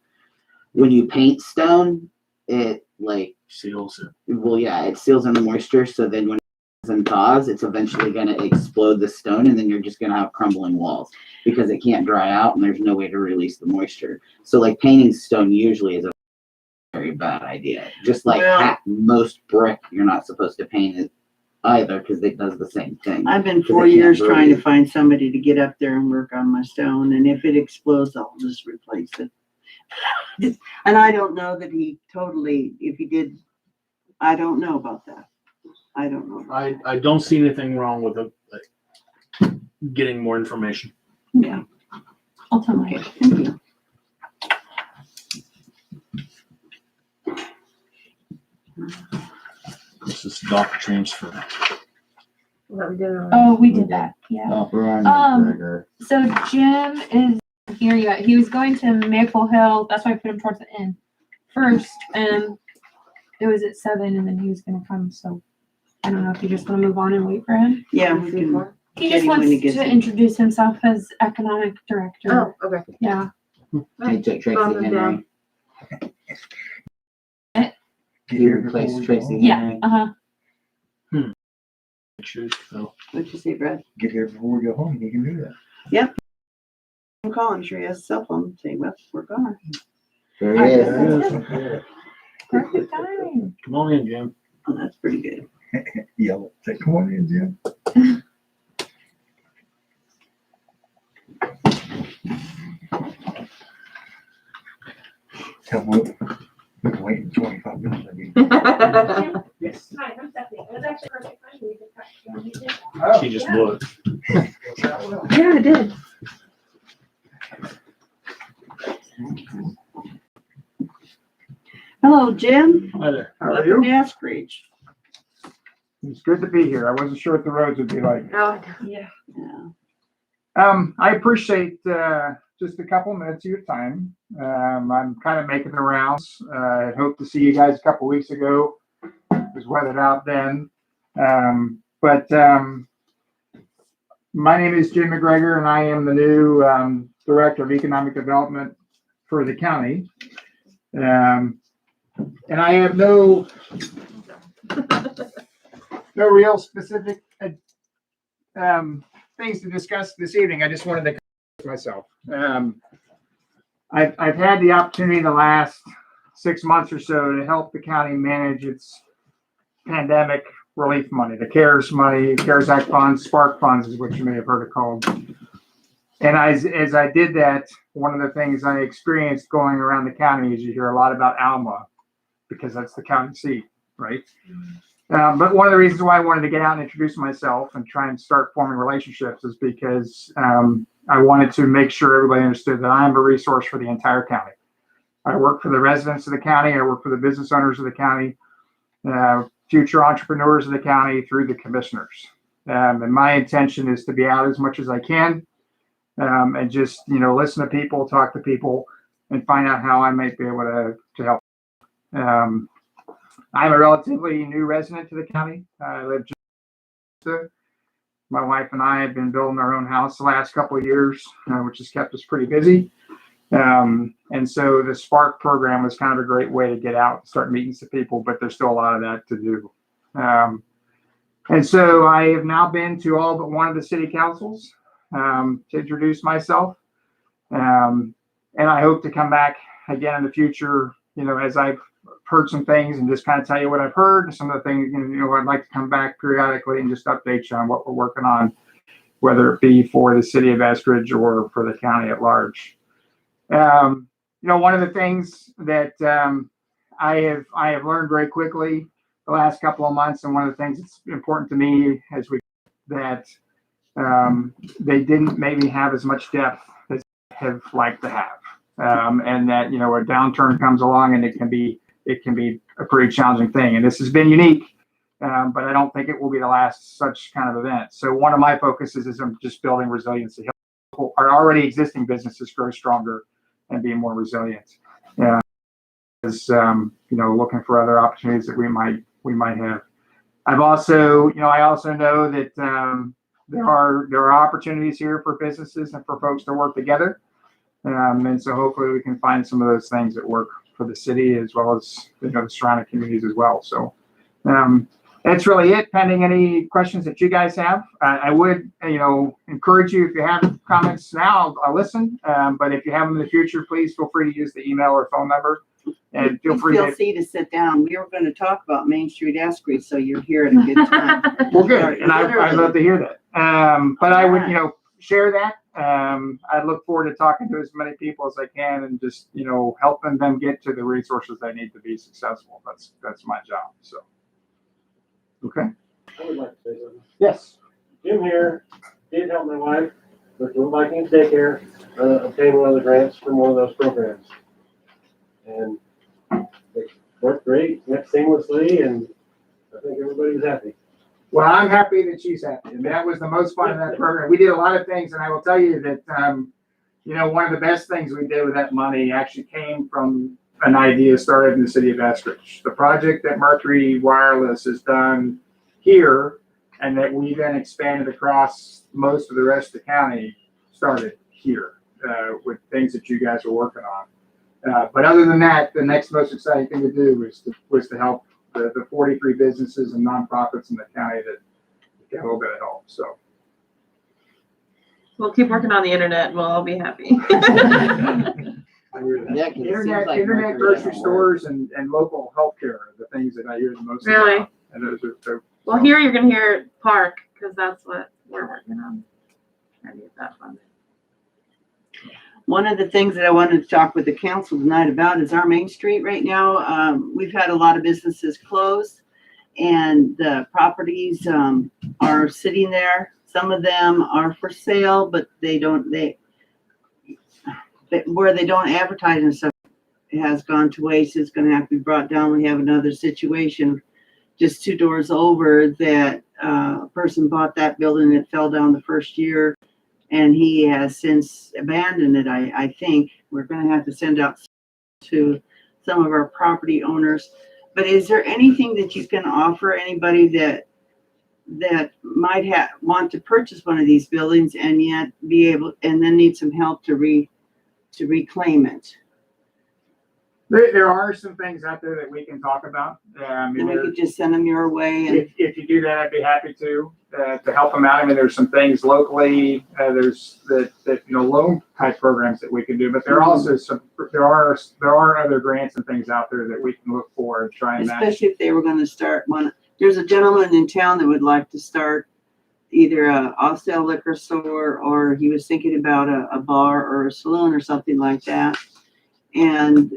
when you paint stone, it like, Seals it. well, yeah, it seals in the moisture. So then when it thaws, it's eventually going to explode the stone and then you're just going to have crumbling walls because it can't dry out and there's no way to release the moisture. So like painting stone usually is a very bad idea. Just like Well- most brick, you're not supposed to paint it either because it does the same thing. I've been Because 4 it can't years trying to breathe. find somebody to get up there and work on my stone, and if it explodes, I'll just replace it. And I don't know that if he did, I don't know about that. I don't know. I don't see anything wrong with it, like, getting more information. Yeah, I'll tell okay, Mike. thank you. This is dock transfer. What we did already. Oh, we did that, yeah. Oh, Brian Um, McGregor. So Jim is here yet. He was going to Maple Hill. That's why I put him towards the end first. And it was at 7 and then he was gonna come, so I don't know if you just wanna move on and wait for him. Yeah, we can, He Get just him when wants he gets to here. introduce himself as economic director. Oh, okay. Yeah. Hey, Tracy Calm him down. Henry. You replaced Tracy Yeah, Henry. uh-huh. Shoot, so. what'd you say, Brad? Get here before we go home, you can do that. I'm calling, sure he has a cell phone, say, well, we're gone. There I he is. guess Perfect timing. Come on in, Jim. Oh, that's pretty good. Yell, say, come on in, Jim. Tell me, we've been waiting 25 minutes. Yes. She just blew it. Yeah, I did. Hello, Jim. Hi there. How are you? Eskridge. It's good to be here. I wasn't sure what the roads would be like. Oh, Yeah. I appreciate just a couple minutes of your time. I'm kind of making the rounds. I hope to see you guys a couple weeks ago. It was weathered out then. My name is Jim McGregor, and I am the new Director of Economic Development for the county. And I have no real specific things to discuss this evening. I just wanted to myself. I've had the opportunity the last 6 months or so to help the county manage its pandemic relief money, the CARES money, CARES Act funds, Spark funds is what you may have heard it called. And as I did that, one of the things I experienced going around the county is you hear a lot about Alma because that's the county seat, right? But one of the reasons why I wanted to get out and introduce myself and try and start forming relationships is because I wanted to make sure everybody understood that I am a resource for the entire county. I work for the residents of the county. I work for the business owners of the county, future entrepreneurs of the county through the commissioners. And my intention is to be out as much as I can and just, listen to people, talk to people, and find out how I might be able to help. I'm a relatively new resident to the county. I live just my wife and I have been building our own house the last couple of years, which has kept us pretty busy. And so the Spark program was kind of a great way to get out and start meeting some people, but there's still a lot of that to do. And so I have now been to all but one of the city councils to introduce myself. And I hope to come back again in the future, as I've heard some things and just kind of tell you what I've heard. Some of the things, I'd like to come back periodically and just update you on what we're working on, whether it be for the city of Eskridge or for the county at large. One of the things that I have learned very quickly the last couple of months, and one of the things that's important to me that they didn't maybe have as much depth as they have liked to have, and that a downturn comes along and it can be a pretty challenging thing. And this has been unique, but I don't think it will be the last such kind of event. So one of my focuses is on just building resiliency. Our already existing businesses grow stronger and be more resilient. Looking for other opportunities that we might have. I also know that there are opportunities here for businesses and for folks to work together. And so hopefully we can find some of those things that work for the city as well as the surrounding communities as well. So that's really it, pending any questions that you guys have. I would, encourage you, if you have comments now, I'll listen. But if you have them in the future, please feel free to use the email or phone number. And feel free to sit down. We were going to talk about Main Street Eskridge, so you're here at a good time. Well, good. And I'd love to hear that. But I would, share that. I look forward to talking to as many people as I can and just, helping them get to the resources they need to be successful. That's my job. So. Okay. I would like to say something. Yes. Jim here did help my wife with Little Vikings Daycare obtain one of the grants from one of those programs. And it worked great, went seamlessly, and I think everybody was happy. Well, I'm happy that she's happy. And that was the most fun in that program. We did a lot of things, and I will tell you that, one of the best things we did with that money actually came from an idea started in the city of Eskridge. The project that Mercury Wireless has done here and that we then expanded across most of the rest of the county started here with things that you guys are working on. But other than that, the next most exciting thing to do was to help the 43 businesses and nonprofits in the county that get a little bit of help. So We'll keep working on the internet and we'll all be happy. Yeah, 'cause it seems Internet, like internet, Mercury grocery doesn't work. stores, and local healthcare are the things that I hear the most Really? about. And those are Well, here you're gonna hear Park, because that's what we're working on. Trying to get that funded. One of the things that I wanted to talk with the council tonight about is our Main Street right now. We've had a lot of businesses close and the properties are sitting there. Some of them are for sale, but where they don't advertise and stuff, it has gone to waste. It's going to have to be brought down. We have another situation just 2 doors over that a person bought that building. It fell down the first year. And he has since abandoned it, I think. We're going to have to send out to some of our property owners. But is there anything that you can offer anybody that might want to purchase one of these buildings and yet be able, and then need some help to reclaim it? There are some things out there that we can talk about. And we could just send them your way. And If you do that, I'd be happy to help them out. I mean, there's some things locally, there's loan type programs that we can do, but there are also there are other grants and things out there that we can look for and try and match. especially if they were going to start one. There's a gentleman in town that would like to start either a off-sale liquor store, or he was thinking about a bar or a saloon or something like that. And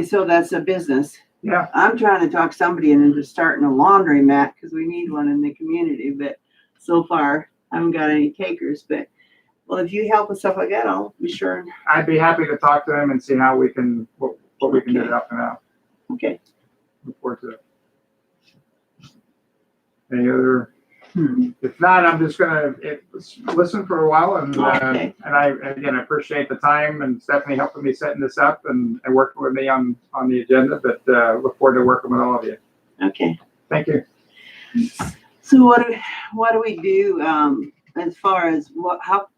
so that's a business. Yeah. I'm trying to talk somebody into starting a laundromat because we need one in the community, but so far I haven't got any takers. But well, if you help with stuff like that, I'll be sure. I'd be happy to talk to them and see how we can, what we can do to help them out. Okay. Look forward to it. Any other? If not, I'm just gonna listen for a while, and Okay. and I appreciate the time and Stephanie helping me setting this up and working with me on the agenda. But look forward to working with all of you. Okay. Thank you. So what do we do as far as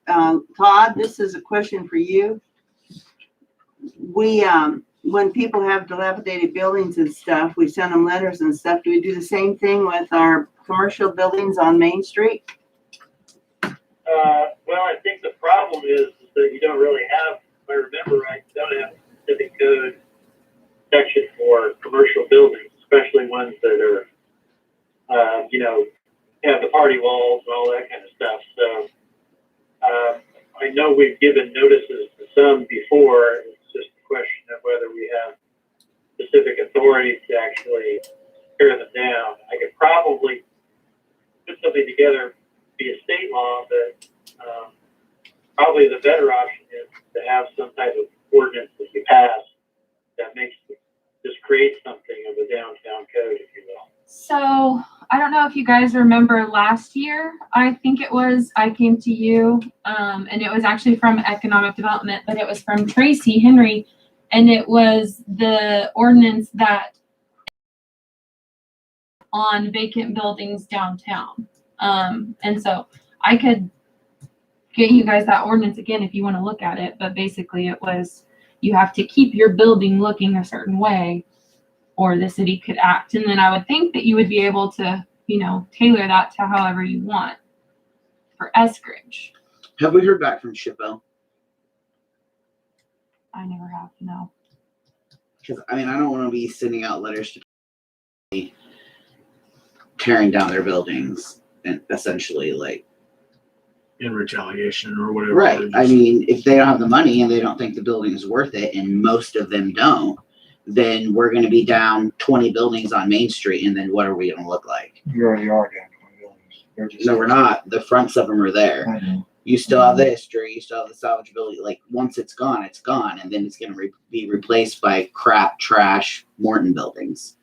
Todd? This is a question for you. We when people have dilapidated buildings and stuff, we send them letters and stuff. Do we do the same thing with our commercial buildings on Main Street? Well, I think the problem is that you don't really have, if I remember right, you don't have a specific code section for commercial buildings, especially ones that are, have the party walls and all that kind of stuff. So I know we've given notices to some before. It's just a question of whether we have specific authority to actually tear them down. I could probably put something together via state law, but probably the better option is to have some type of ordinance that you pass that makes just create something of a downtown code, if you will. So I don't know if you guys remember last year, I think it was, I came to you, and it was actually from economic development, but it was from Tracy Henry, and it was the ordinance that on vacant buildings downtown. And so I could get you guys that ordinance again if you want to look at it, but basically it was, you have to keep your building looking a certain way or the city could act. And then I would think that you would be able to, tailor that to however you want for Eskridge. Have we heard back from SHPO? I never have, no. Because I don't want to be sending out letters to tearing down their buildings and essentially In retaliation or whatever. right. They're just- If they don't have the money and they don't think the building is worth it, and most of them don't, then we're going to be down 20 buildings on Main Street, and then what are we going to look like? You already are down 20 buildings. They're just- No, we're not. The fronts of them are there. I know. You still have the history. You still have the salvageability. Once it's gone, and then it's going to be replaced by crap, trash Morton buildings.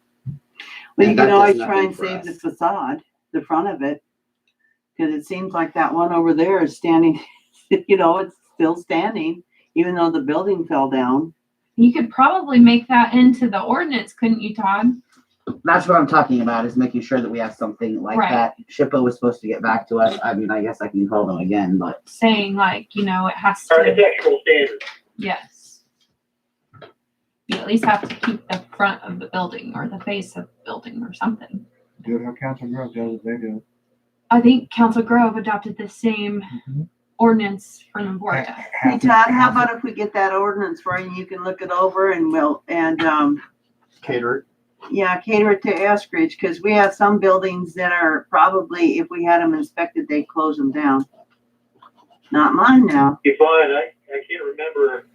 Well, you And can that always does try and nothing for save the us. facade, the front of it. Because it seems like that one over there is standing, it's still standing, even though the building fell down. You could probably make that into the ordinance, couldn't you, Todd? That's what I'm talking about, is making sure that we have something like Right. that. SHPO was supposed to get back to us. I guess I can call them again, but Saying it has to, Architectural standards. yes. You at least have to keep the front of the building or the face of the building or something. Do it how Council Grove does it, they do it. I think Council Grove adopted the same ordinance for Nemborta. Hey Todd, how about if we get that ordinance for you and you can look it over and Cater it. cater it to Eskridge, because we have some buildings that are probably, if we had them inspected, they'd close them down. Not mine now. You find, I can't remember,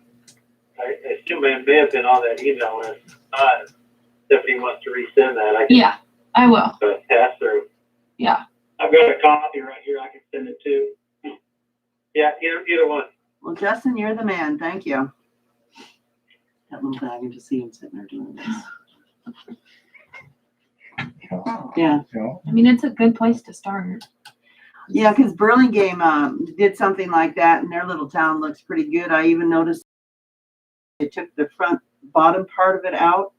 I assume I may have been on that email list. Stephanie wants to resend that. I can Yeah, I will. pass through. Yeah. I've got a copy right here. I can send it to. Yeah, either one. Well, Justin, you're the man. Thank you. That little bag, I just see him sitting there doing this. Yeah. You know, I mean, it's a good place to start. Yeah, because Burlingame did something like that, and their little town looks pretty good. I even noticed they took the bottom part of it out,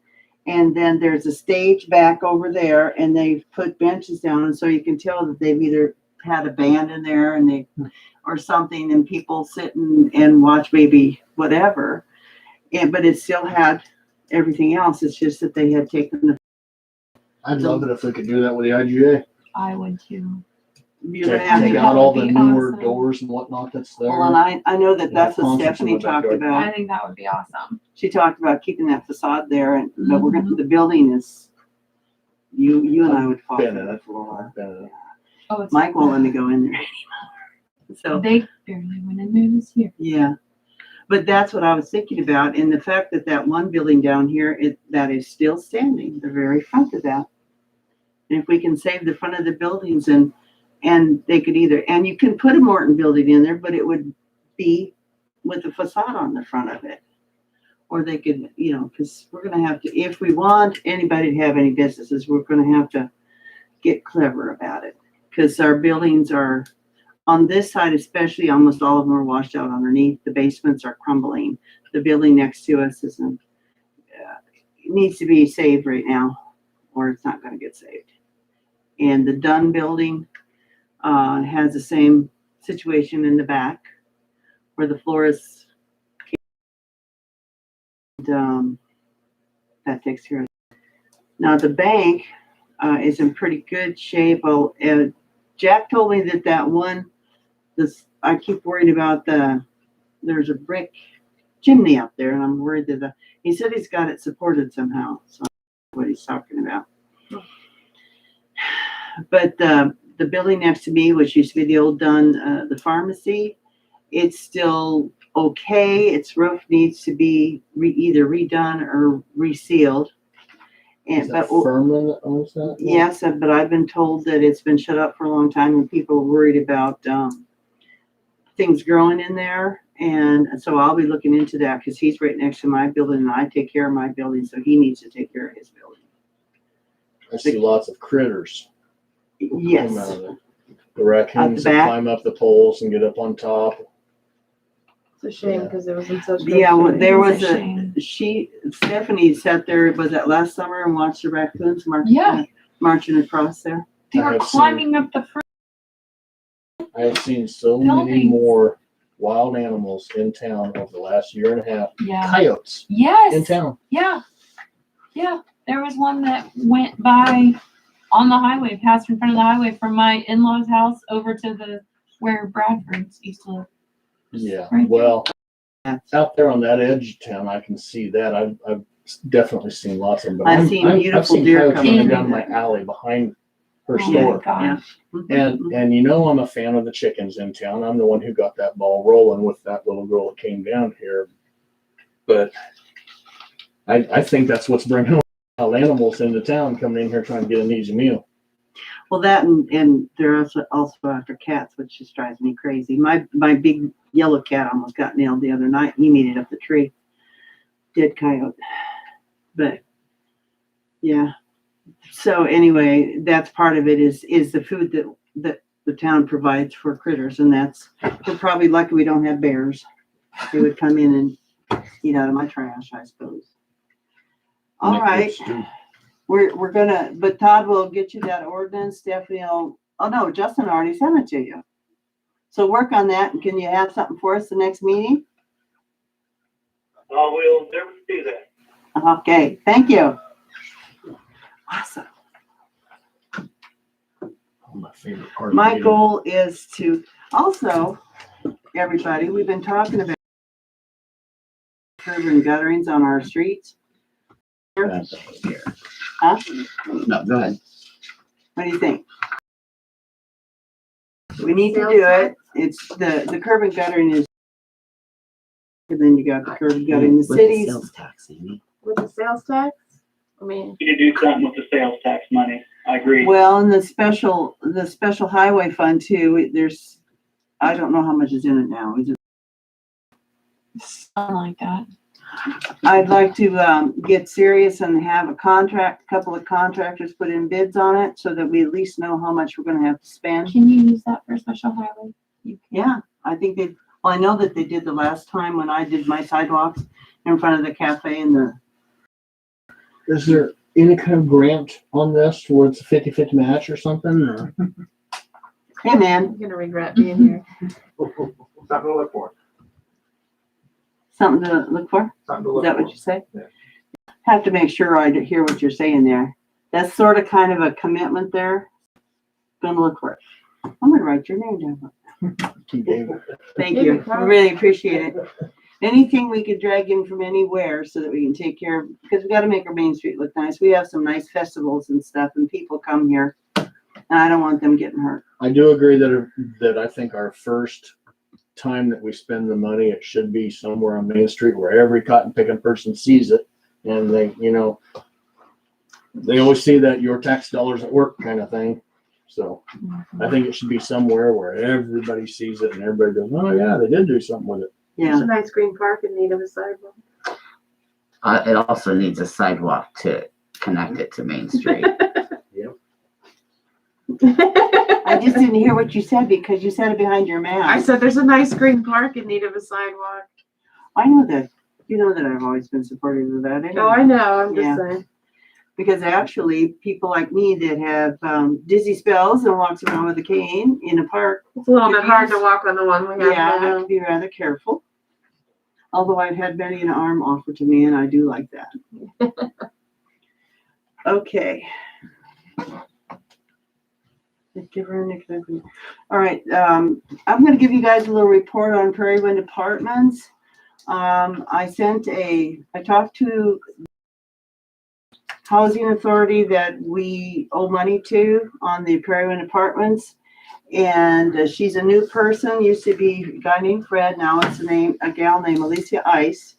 and then there's a stage back over there, and they've put benches down, and so you can tell that they've either had a band in there and or something, and people sit and watch maybe whatever. But it still had everything else. It's just that they had taken the. I'd love it if we could do that with the IGA. I would too. You're gonna have Take to that out all would the be newer awesome. doors and whatnot that's there. Well, and I know that that's what Yeah, Stephanie concerts in the talked backyard. about. I think that would be awesome. She talked about keeping that facade there, but the building is You and I would fall Been to in the it. floor. Oh, it's. Mike won't let me go in there anymore. So, They barely went in there this year. yeah. But that's what I was thinking about, and the fact that that one building down here, that is still standing, the very front of that. And if we can save the front of the buildings and they could either, and you can put a Morton building in there, but it would be with a facade on the front of it. Or they could, because we're gonna have to, if we want anybody to have any businesses, we're gonna have to get clever about it. Because our buildings are, on this side especially, almost all of them are washed out underneath. The basements are crumbling. The building next to us isn't, it needs to be saved right now, or it's not gonna get saved. And the Dunn building has the same situation in the back, where the floor is, that takes care of it. Now the bank is in pretty good shape. Jack told me that one, I keep worried about there's a brick chimney up there, and I'm worried that he said he's got it supported somehow. So I don't know what he's talking about. But the building next to me, which used to be the old Dunn, the pharmacy, it's still okay. Its roof needs to be either redone or resealed. Is that Furman that owns that? Yes, but I've been told that it's been shut up for a long time and people are worried about things growing in there. And so I'll be looking into that because he's right next to my building and I take care of my building, so he needs to take care of his building. I see lots of critters. Yes. Come out of it. The raccoons that back? climb up the poles and get up on top. It's a shame because it was in such. good Yeah, well, shape. there was It's a shame. Stephanie sat there, was that last summer, and watched the raccoons marching across there? They I were have climbing up the front. I have seen so many Buildings. more wild animals in town over the last year and a half. Yeah. Coyotes in Yes. town. Yeah. Yeah. There was one that went by on the highway, passed in front of the highway from my in-laws' house over to where Bradford's used to live. Yeah, Right. well, out there on that edge of town, I can see that. I've definitely seen lots of them. But I've seen beautiful seen deer coyotes coming running in. down my alley behind her Oh my store. gosh. And I'm a fan of the chickens in town. I'm the one who got that ball rolling with that little girl that came down here. But I think that's what's bringing wild animals into town, coming in here trying to get an easy meal. Well, that and they're also after cats, which just drives me crazy. My big yellow cat almost got nailed the other night. He made it up the tree. Dead coyote. But yeah. So anyway, that's part of it is the food that the town provides for critters, and we're probably lucky we don't have bears. They would come in and eat out of my trash, I suppose. All right. We're gonna, but Todd will get you that ordinance. Stephanie will, oh no, Justin already sent it to you. So work on that, and can you have something for us the next meeting? We'll never do that. Okay, thank you. Awesome. My favorite part. Of My the goal is to also, everybody, we've been talking about curb and gutterings on our streets. That's over here. Huh? No, go ahead. What do you think? We need to do it. It's the curb and guttering is, and then you got the curb and guttering in the With cities. Sales tax, Amy. With the sales tax, I mean, You need to do something with the sales tax money. I agree. Well, and the special highway fund too, there's, I don't know how much is in it now. Is it? Something like that. I'd like to get serious and have a couple of contractors put in bids on it so that we at least know how much we're gonna have to spend. Can you use that for special highway? You can. Yeah, I think well, I know that they did the last time when I did my sidewalks in front of the cafe and Is there any kind of grant on this towards a 50-50 match or something? Or? hey man, I'm gonna regret being here. Something to look for. something to look for? Something to Is look that for. what you say? Yeah. Have to make sure I hear what you're saying there. That's sort of kind of a commitment there. Gonna look for it. I'm gonna write your name down. He gave it. Thank Give you. it, Carl. Really appreciate it. anything we could drag in from anywhere so that we can take care of, because we gotta make our Main Street look nice. We have some nice festivals and stuff and people come here. And I don't want them getting hurt. I do agree that I think our first time that we spend the money, it should be somewhere on Main Street where every cotton picking person sees it. And they, they always see that your tax dollars at work kind of thing. So I think it should be somewhere where everybody sees it and everybody goes, oh yeah, they did do something with it. There's Yeah. a nice green park in need of a sidewalk. It also needs a sidewalk to connect it to Main Street. I just didn't hear what you said because you said it behind your I mouth. said there's a nice green park in need of a sidewalk. I know that. You know that I've always been supportive of that. Oh, I know, I'm Yeah. just saying. Because actually, people like me that have dizzy spells and walks around with a cane in a park, It's a little If bit hard you- to walk on the one we have yeah, I have now. to be rather careful. Although I've had many an arm offered to me and I do like that. Okay. All right, I'm gonna give you guys a little report on Prairie Wind Apartments. I talked to Housing Authority that we owe money to on the Prairie Wind Apartments. And she's a new person, used to be a guy named Fred, now it's a gal named Alicia Ice.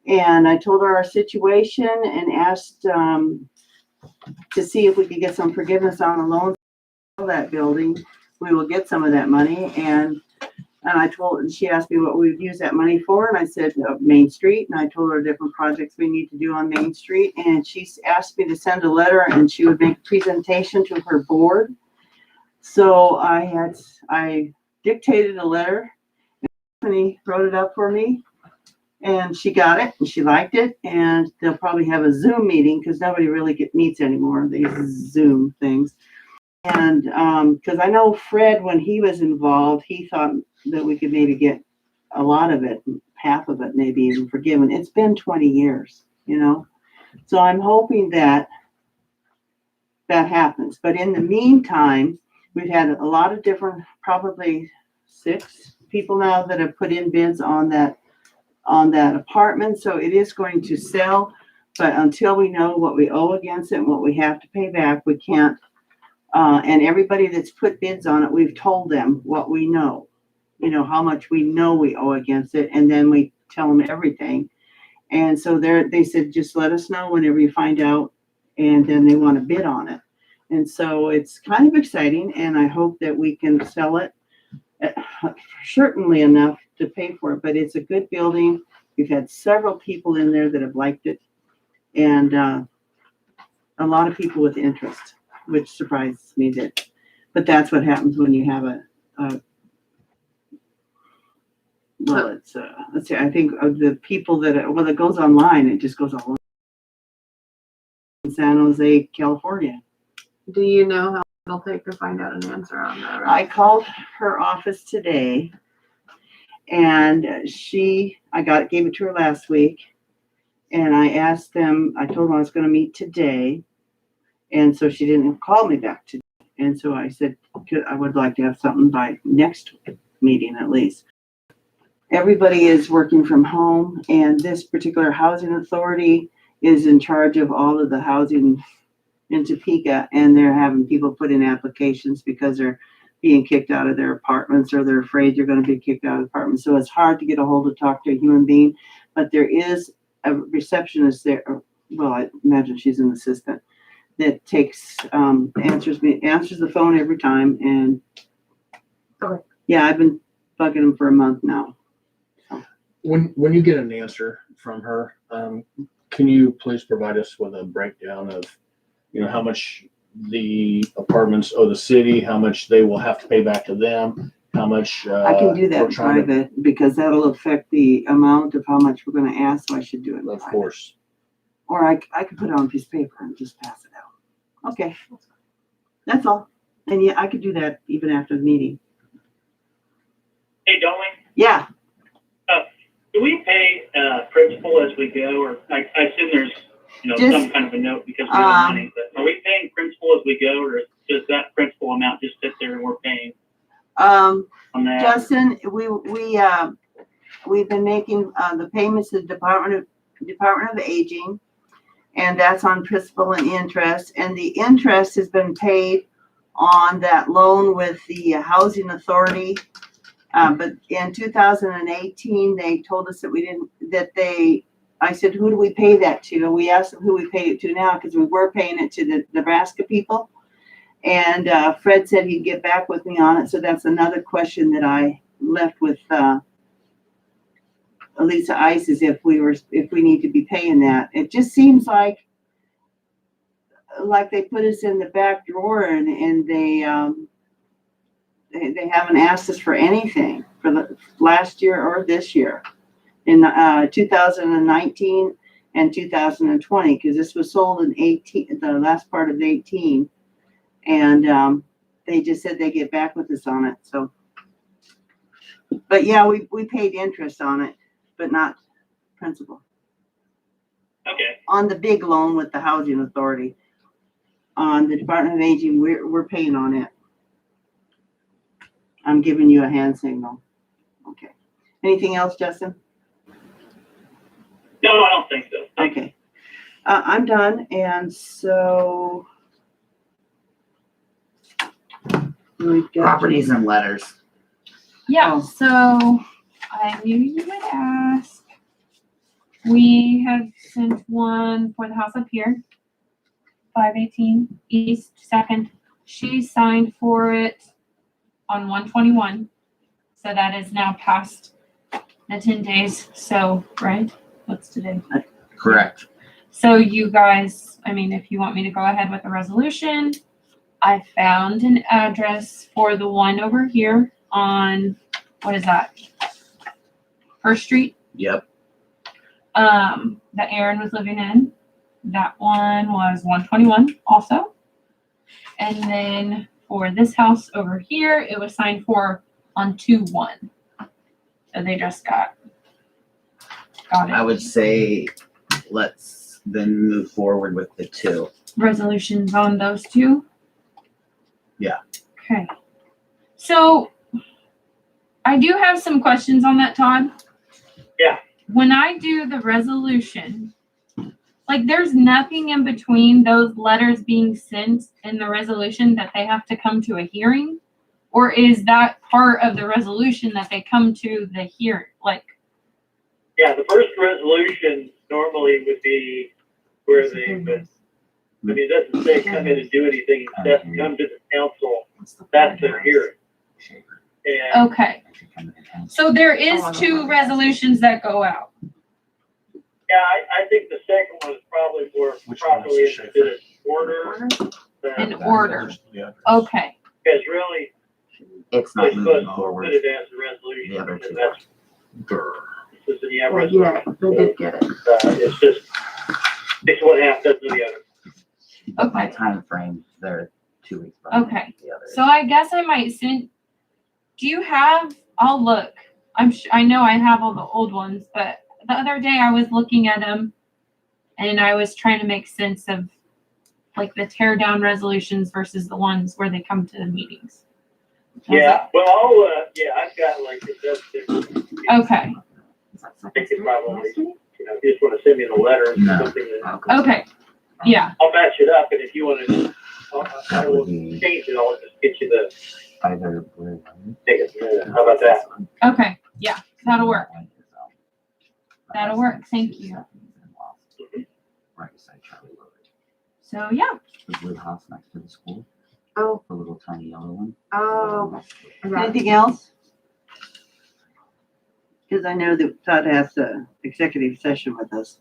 And I told her our situation and asked to see if we could get some forgiveness on the loan for that building. We will get some of that money. And she asked me what we would use that money for. And I said, Main Street. And I told her different projects we need to do on Main Street. And she asked me to send a letter and she would make a presentation to her board. So I dictated a letter and Stephanie wrote it up for me and she got it and she liked it. And they'll probably have a Zoom meeting because nobody really meets anymore, these Zoom things. And because I know Fred, when he was involved, he thought that we could maybe get a lot of it, half of it, maybe even forgiven. It's been 20 years, So I'm hoping that happens. But in the meantime, we've had a lot of different, probably 6 people now that have put in bids on that apartment. So it is going to sell. But until we know what we owe against it and what we have to pay back, we can't. And everybody that's put bids on it, we've told them what we know, how much we know we owe against it. And then we tell them everything. And so they said, just let us know whenever you find out. And then they want to bid on it. And so it's kind of exciting. And I hope that we can sell it certainly enough to pay for it. But it's a good building. We've had several people in there that have liked it. And a lot of people with interest, which surprises me but that's what happens when you have let's see, I think of the people it goes online, it just goes all over in San Jose, California. Do you know how long it'll take to find out an answer on that? I called her office today and I gave it to her last week and I asked them, I told them I was going to meet today. And so she didn't call me back today. And so I said, I would like to have something by next meeting at least. Everybody is working from home and this particular housing authority is in charge of all of the housing in Topeka. And they're having people put in applications because they're being kicked out of their apartments or they're afraid they're going to be kicked out of apartments. So it's hard to get a hold to talk to a human being, but there is a receptionist there. Well, I imagine she's an assistant that answers the phone every time. And Okay. Yeah, I've been bugging them for a month now. When you get an answer from her, can you please provide us with a breakdown of, how much the apartments owe the city, how much they will have to pay back to them, how much I can do that we're in trying to- private because that'll affect the amount of how much we're going to ask. So I should do it in Of private. course. Or I could put it on a piece of paper and just pass it out. Okay. That's all. And yeah, I could do that even after the meeting. Hey, Dolly, Yeah. do we pay principal as we go, or I assume there's Just, some kind of a note because we have money, but are we paying principal as we go, or does that principal amount just sit there and we're paying on that? Justin, we've been making, the payments to the Department of Aging, and that's on principal and interest, and the interest has been paid on that loan with the Housing Authority. But in 2018, they told us that I said, who do we pay that to? And we asked them who we pay it to now, because we were paying it to the Nebraska people. And Fred said he'd get back with me on it. So that's another question that I left with Lisa Ice, is if we need to be paying that. It just seems like they put us in the back drawer, and they haven't asked us for anything for the last year or this year in 2019 and 2020, because this was sold in 18, the last part of 18, and they just said they get back with us on it. So, but yeah, we paid interest on it, but not principal. Okay. On the big loan with the Housing Authority, on the Department of Aging, we're paying on it. I'm giving you a hand signal. Okay. Anything else, Justin? No, I don't think so. Thank you. Okay. I'm done, and so we've got Properties and letters. Yeah, Oh. so I knew you would ask. We have sent one for the house up here, 518 East 2nd. She signed for it on 121. So that is now past the 10 days. So, right? What's today? Correct. So you guys, I mean, if you want me to go ahead with the resolution, I found an address for the one over here on, what is that? First Street, Yep. that Aaron was living in. That one was 121 also. And then for this house over here, it was signed for on 2/1. So they just got it. I would say let's then move forward with the two. Resolutions on those two? Yeah. Okay. So I do have some questions on that, Todd. Yeah. When I do the resolution, like there's nothing in between those letters being sent in the resolution that they have to come to a hearing? Or is that part of the resolution that they come to the hearing? Like, Yeah, the first resolution normally would be where they would, I mean, it doesn't say come in and do anything, except come to the council, that's their hearing. And okay. So there is two resolutions that go out. yeah, I think the second one is probably more Which one is properly the Schaefer? in order. In order. Yeah. Okay. Because really, It's they're not supposed moving to put forward. it as a resolution, The other because two. that's, this is the Well, resolution. yeah, they did get it. It's just, it's one half doesn't the other. But my Okay. time frame, they're 2 weeks behind Okay. the other. So I guess I might send, do you have, I'll look. I know I have all the old ones, but the other day I was looking at them and I was trying to make sense of like the tear down resolutions versus the ones where they come to the meetings. I was Yeah, well, I've got like, it does, like, okay. they could probably, you know, if you just want to send me the letter, No. something that, Okay. Yeah. I'll match it up, and if you want to, I That will would be change it, I'll just get you the, either blue. take it, how about that? Okay. Yeah. That'll work. That'll work. Thank you. Right beside Charlie Road. So yeah. The blue house next to the school, Oh, the little tiny yellow one. oh. Yeah. anything else? Because I know that Todd has the executive session with us.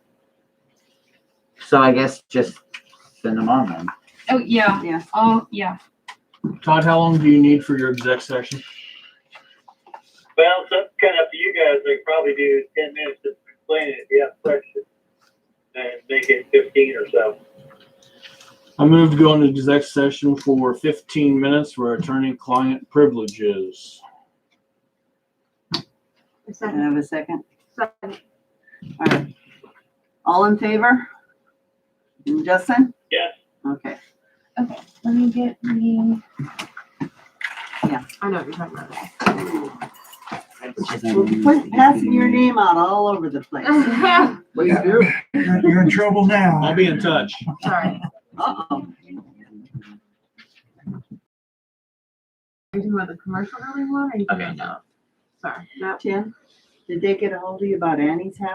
So I guess just send them on then. Oh yeah. Yeah. Oh yeah. Todd, how long do you need for your exec session? Well, it's kind of up to you guys, they probably do 10 minutes to explain it, if you have questions, and make it 15 or so. I moved to go into exec session for 15 minutes for attorney-client privileges. Can I have a second? Second. All right. All in favor? Justin? Yes. Okay. Okay. Let me get the. I know what you're talking about. Quit passing your name out all over the place. Sorry. What do you do? You're in trouble now. I'll be in touch. Uh-oh. Are you talking about the commercial building one? Or are you talking Okay. about- Sorry, no. Tim, did they get a hold of you about Annie's house?